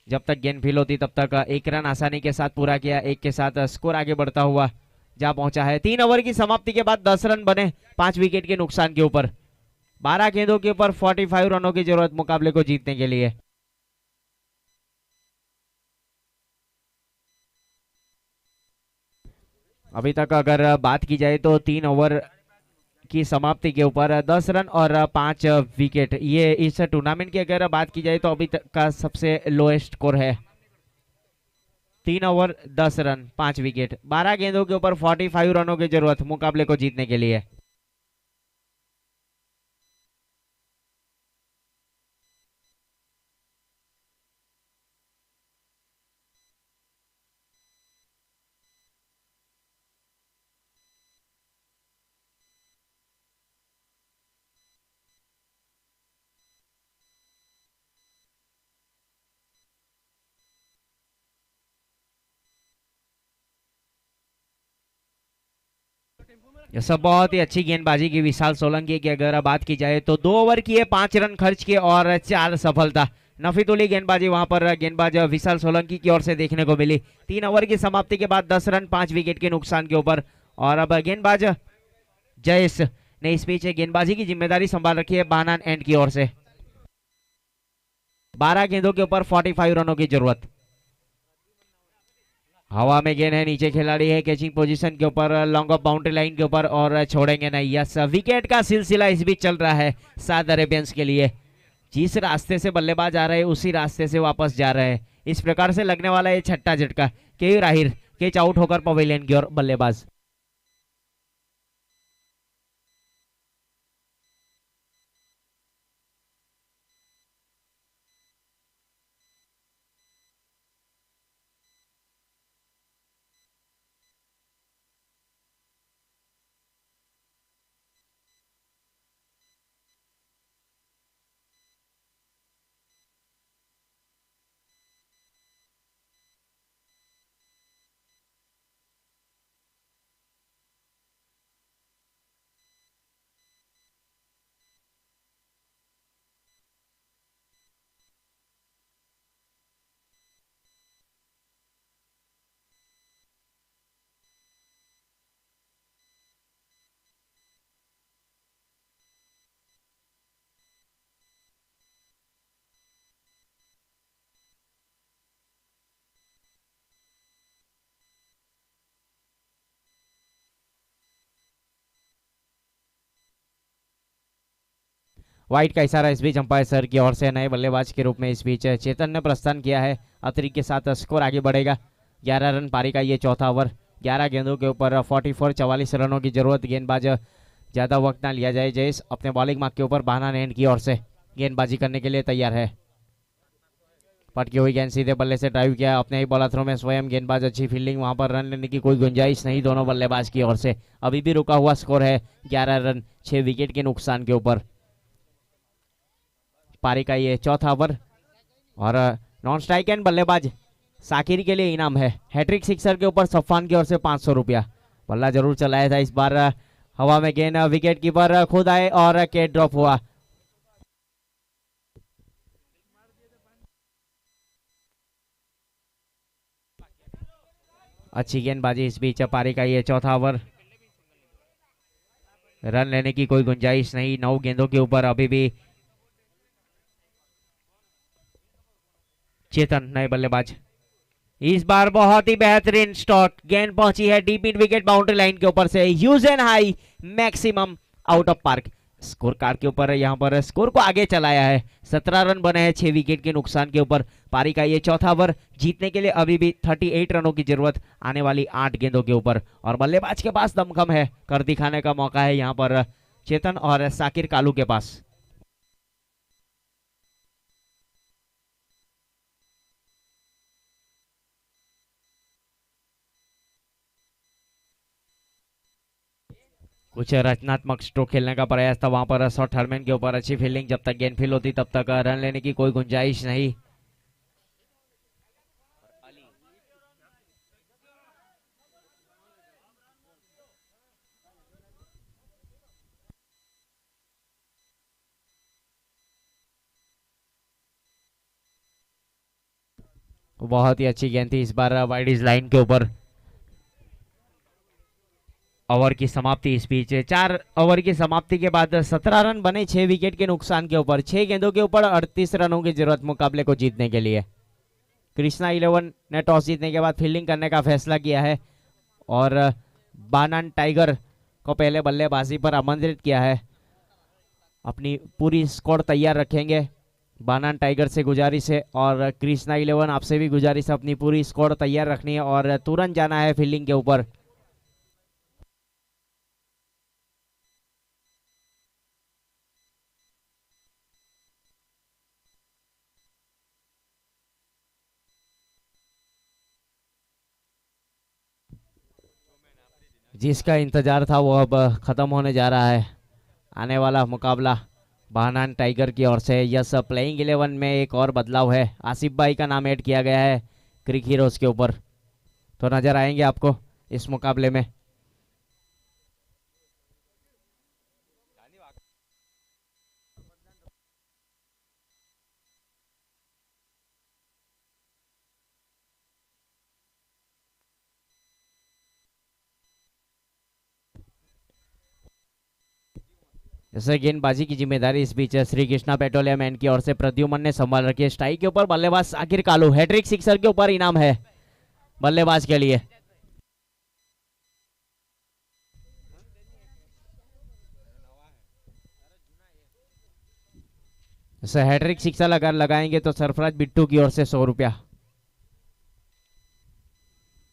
जब तक गेंद फील होती तब तक 1 रन आसानी के साथ पूरा किया। 1 के साथ स्कोर आगे बढ़ता हुआ जा पहुंचा है। 3 ओवर की समाप्ति के बाद 10 रन बने 5 विकेट के नुकसान के ऊपर। 12 गेंदों के ऊपर 45 रनों की जरूरत मुकाबले को जीतने के लिए। अभी तक अगर बात की जाए तो 3 ओवर की समाप्ति के ऊपर 10 रन और 5 विकेट, ये इस टूर्नामेंट की अगर बात की जाए तो अभी तक का सबसे लोएस्ट स्कोर है। 3 ओवर 10 रन 5 विकेट, 12 गेंदों के ऊपर 45 रनों की जरूरत मुकाबले को जीतने के लिए। ये सब बहुत ही अच्छी गेंदबाजी की विशाल सोलंकी की अगर बात की जाए तो 2 ओवर किए, 5 रन खर्च किए और 4 सफलता। नफीतुली गेंदबाजी वहां पर गेंदबाज विशाल सोलंकी की ओर से देखने को मिली। 3 ओवर की समाप्ति के बाद 10 रन 5 विकेट के नुकसान के ऊपर। और अब गेंदबाज जयेश ने इस बीच गेंदबाजी की जिम्मेदारी संभाल रखी है बानान एंड की ओर से। 12 गेंदों के ऊपर 45 रनों की जरूरत। हवा में गेंद है, नीचे खिलाड़ी है कैचिंग पोजीशन के ऊपर, लॉन्ग ऑफ बाउंड्री लाइन के ऊपर और छोड़ेंगे नहीं। यस, विकेट का सिलसिला इस बीच चल रहा है साउथ अरेबियंस के लिए। जिस रास्ते से बल्लेबाज आ रहे हैं उसी रास्ते से वापस जा रहे हैं। इस प्रकार से लगने वाला ये छठा झटका। के राहिर कैच आउट होकर पवेलियन की ओर बल्लेबाज। व्हाइट का इशारा इस बीच अंपायर सर की ओर से नए बल्लेबाज के रूप में इस बीच चेतन ने प्रस्थान किया है। अतिरिक्त के साथ स्कोर आगे बढ़ेगा। 11 रन पारी का ये चौथा ओवर। 11 गेंदों के ऊपर 44 रनों की जरूरत। गेंदबाज ज्यादा वक्त ना लिया जाए। जयेश अपने बॉलिंग मार्क के ऊपर बहाना एंड की ओर से गेंदबाजी करने के लिए तैयार है। पटकी हुई गेंद सीधे बल्ले से ड्राइव किया अपने ही बॉलर थ्रो में स्वयं गेंदबाज। अच्छी फील्डिंग, वहां पर रन लेने की कोई गुंजाइश नहीं दोनों बल्लेबाज की ओर से। अभी भी रुका हुआ स्कोर है 11 रन 6 विकेट के नुकसान के ऊपर। पारी का ये चौथा ओवर और नॉन स्ट्राइक एंड बल्लेबाज साकिर के लिए इनाम है हैट्रिक सिक्सर के ऊपर सफान की ओर से 500 रुपया। बल्ला जरूर चलाया था इस बार। हवा में गेंद, विकेट कीपर खुद आए और कैच ड्रॉप हुआ। अच्छी गेंदबाजी इस बीच। पारी का ये चौथा ओवर। रन लेने की कोई गुंजाइश नहीं 9 गेंदों के ऊपर। अभी भी चेतन नए बल्लेबाज। इस बार बहुत ही बेहतरीन स्टॉक। गेंद पहुंची है deep in wicket boundary line के ऊपर से। Use and high maximum out of park. Score card के ऊपर यहां पर स्कोर को आगे चलाया है। 17 रन बने हैं 6 विकेट के नुकसान के ऊपर। पारी का ये चौथा ओवर। जीतने के लिए अभी भी 38 रनों की जरूरत आने वाली 8 गेंदों के ऊपर। और बल्लेबाज के पास दमखम है, कर दिखाने का मौका है यहां पर चेतन और साकिर कालू के पास। कुछ रचनात्मक स्ट्रोक खेलने का प्रयास था वहां पर शॉर्ट हरमैन के ऊपर। अच्छी फील्डिंग, जब तक गेंद फील होती तब तक रन लेने की कोई गुंजाइश नहीं। बहुत ही अच्छी गेंद थी इस बार वाइड इज लाइन के ऊपर। ओवर की समाप्ति इस बीच 4 ओवर की समाप्ति के बाद 17 रन बने 6 विकेट के नुकसान के ऊपर। 6 गेंदों के ऊपर 38 रनों की जरूरत मुकाबले को जीतने के लिए। कृष्णा 11 ने टॉस जीतने के बाद फील्डिंग करने का फैसला किया है और बानान टाइगर को पहले बल्लेबाजी पर आमंत्रित किया है। अपनी पूरी स्क्वाड तैयार रखेंगे बानान टाइगर से गुजारिश है और कृष्णा 11 आपसे भी गुजारिश है, अपनी पूरी स्क्वाड तैयार रखनी है और तुरंत जाना है फील्डिंग के ऊपर। जिसका इंतजार था वो अब खत्म होने जा रहा है। आने वाला मुकाबला बानान टाइगर की ओर से। यस, प्लेइंग 11 में एक और बदलाव है, आसिफ भाई का नाम ऐड किया गया है क्रिक हीरोज के ऊपर, तो नजर आएंगे आपको इस मुकाबले में। जैसे गेंदबाजी की जिम्मेदारी इस बीच श्री कृष्णा पेट्रोलियम एंड की ओर से प्रद्युमन ने संभाल रखी है। स्ट्राइक के ऊपर बल्लेबाज आखिर कालू, हैट्रिक सिक्सर के ऊपर इनाम है बल्लेबाज के लिए। जैसे हैट्रिक सिक्सर अगर लगाएंगे तो सरफराज बिट्टू की ओर से 100 रुपया।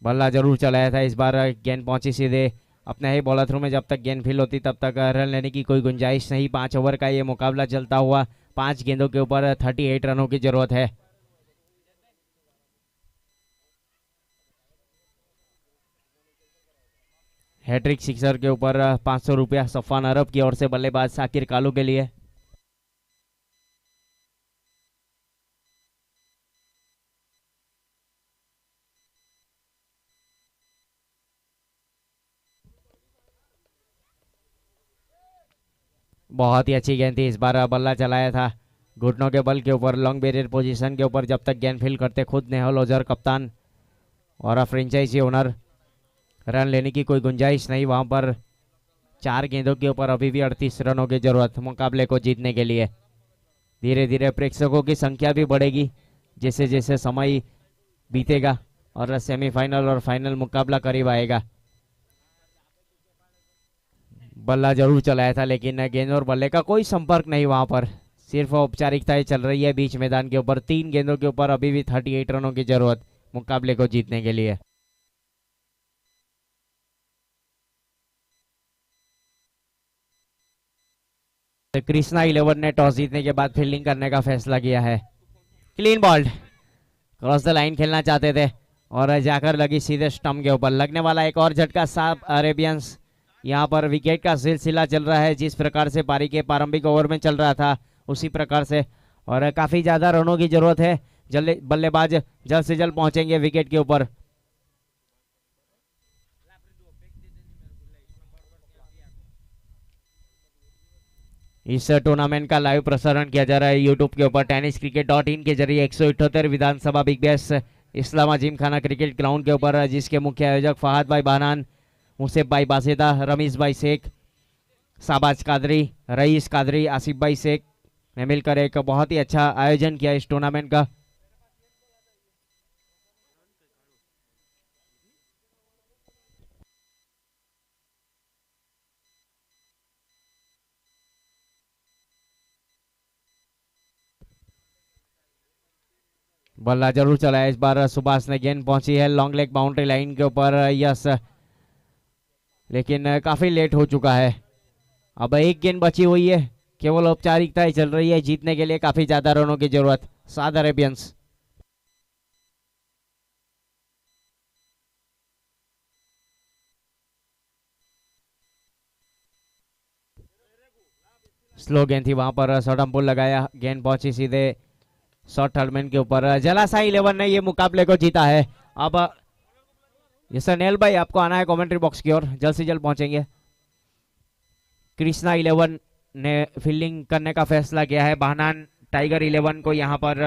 बल्ला जरूर चलाया था, इस बार गेंद पहुंची सीधे अपने ही बॉलर थ्रू में। जब तक गेंद फिल होती तब तक रन लेने की कोई गुंजाइश नहीं। 5 ओवर का ये मुकाबला चलता हुआ, 5 गेंदों के ऊपर 38 रनों की जरूरत है। हैट्रिक सिक्सर के ऊपर 500 रुपया सफान अरब की ओर से बल्लेबाज साकिर कालू के लिए। बहुत ही अच्छी गेंद थी, इस बार बल्ला चलाया था घुटनों के बल के ऊपर, लॉन्ग बैरियर पोजीशन के ऊपर। जब तक गेंद फील्ड करते खुद नेहल ओजर कप्तान और फ्रेंचाइजी ओनर, रन लेने की कोई गुंजाइश नहीं वहां पर। 4 गेंदों के ऊपर अभी भी 38 रनों की जरूरत मुकाबले को जीतने के लिए। धीरे धीरे प्रेक्षकों की संख्या भी बढ़ेगी जैसे जैसे समय बीतेगा और सेमीफाइनल और फाइनल मुकाबला करीब आएगा। बल्ला जरूर चलाया था लेकिन गेंद और बल्ले का कोई संपर्क नहीं वहां पर, सिर्फ औपचारिकताएं चल रही है बीच मैदान के ऊपर। 3 गेंदों के ऊपर अभी भी 38 रनों की जरूरत मुकाबले को जीतने के लिए। कृष्णा 11 ने टॉस जीतने के बाद फील्डिंग करने का फैसला किया है। Clean bowled, cross the line खेलना चाहते थे और जाकर लगी सीधे स्टंप के ऊपर। लगने वाला एक और झटका साफ अरेबियंस। यहाँ पर विकेट का सिलसिला चल रहा है, जिस प्रकार से पारी के प्रारंभिक ओवर में चल रहा था उसी प्रकार से, और काफी ज्यादा रनों की जरूरत है। जल्दी बल्लेबाज जल्द से जल्द पहुंचेंगे विकेट के ऊपर। इस टूर्नामेंट का लाइव प्रसारण किया जा रहा है यूट्यूब के ऊपर tenniscricket.in के जरिए 178 विधानसभा बिग बैश इस्लामा जिम खाना क्रिकेट ग्राउंड के ऊपर, जिसके मुख्य आयोजक फहद भाई बानान, मुसेफ भाई बासेदा, रमीज भाई शेख, साबाज कादरी, रईस कादरी, आसिफ भाई शेख ने मिलकर एक बहुत ही अच्छा आयोजन किया इस टूर्नामेंट का। बल्ला जरूर चलाया इस बार सुभाष ने, गेंद पहुंची है लॉन्ग लेग बाउंड्री लाइन के ऊपर। यस, लेकिन काफी लेट हो चुका है। अब एक गेंद बची हुई है, केवल औपचारिकताएं चल रही है, जीतने के लिए काफी ज्यादा रनों की जरूरत। साउथ अरेबियंस स्लो गेंद थी वहां पर, शॉर्ट पुल लगाया, गेंद पहुंची सीधे शॉर्ट थर्डमैन के ऊपर। जलासाई 11 ने ये मुकाबले को जीता है। अब ये नेल भाई आपको आना है कमेंट्री बॉक्स की ओर, जल्द से जल्द पहुंचेंगे। कृष्णा 11 ने फील्डिंग करने का फैसला किया है। बानान टाइगर 11 को यहाँ पर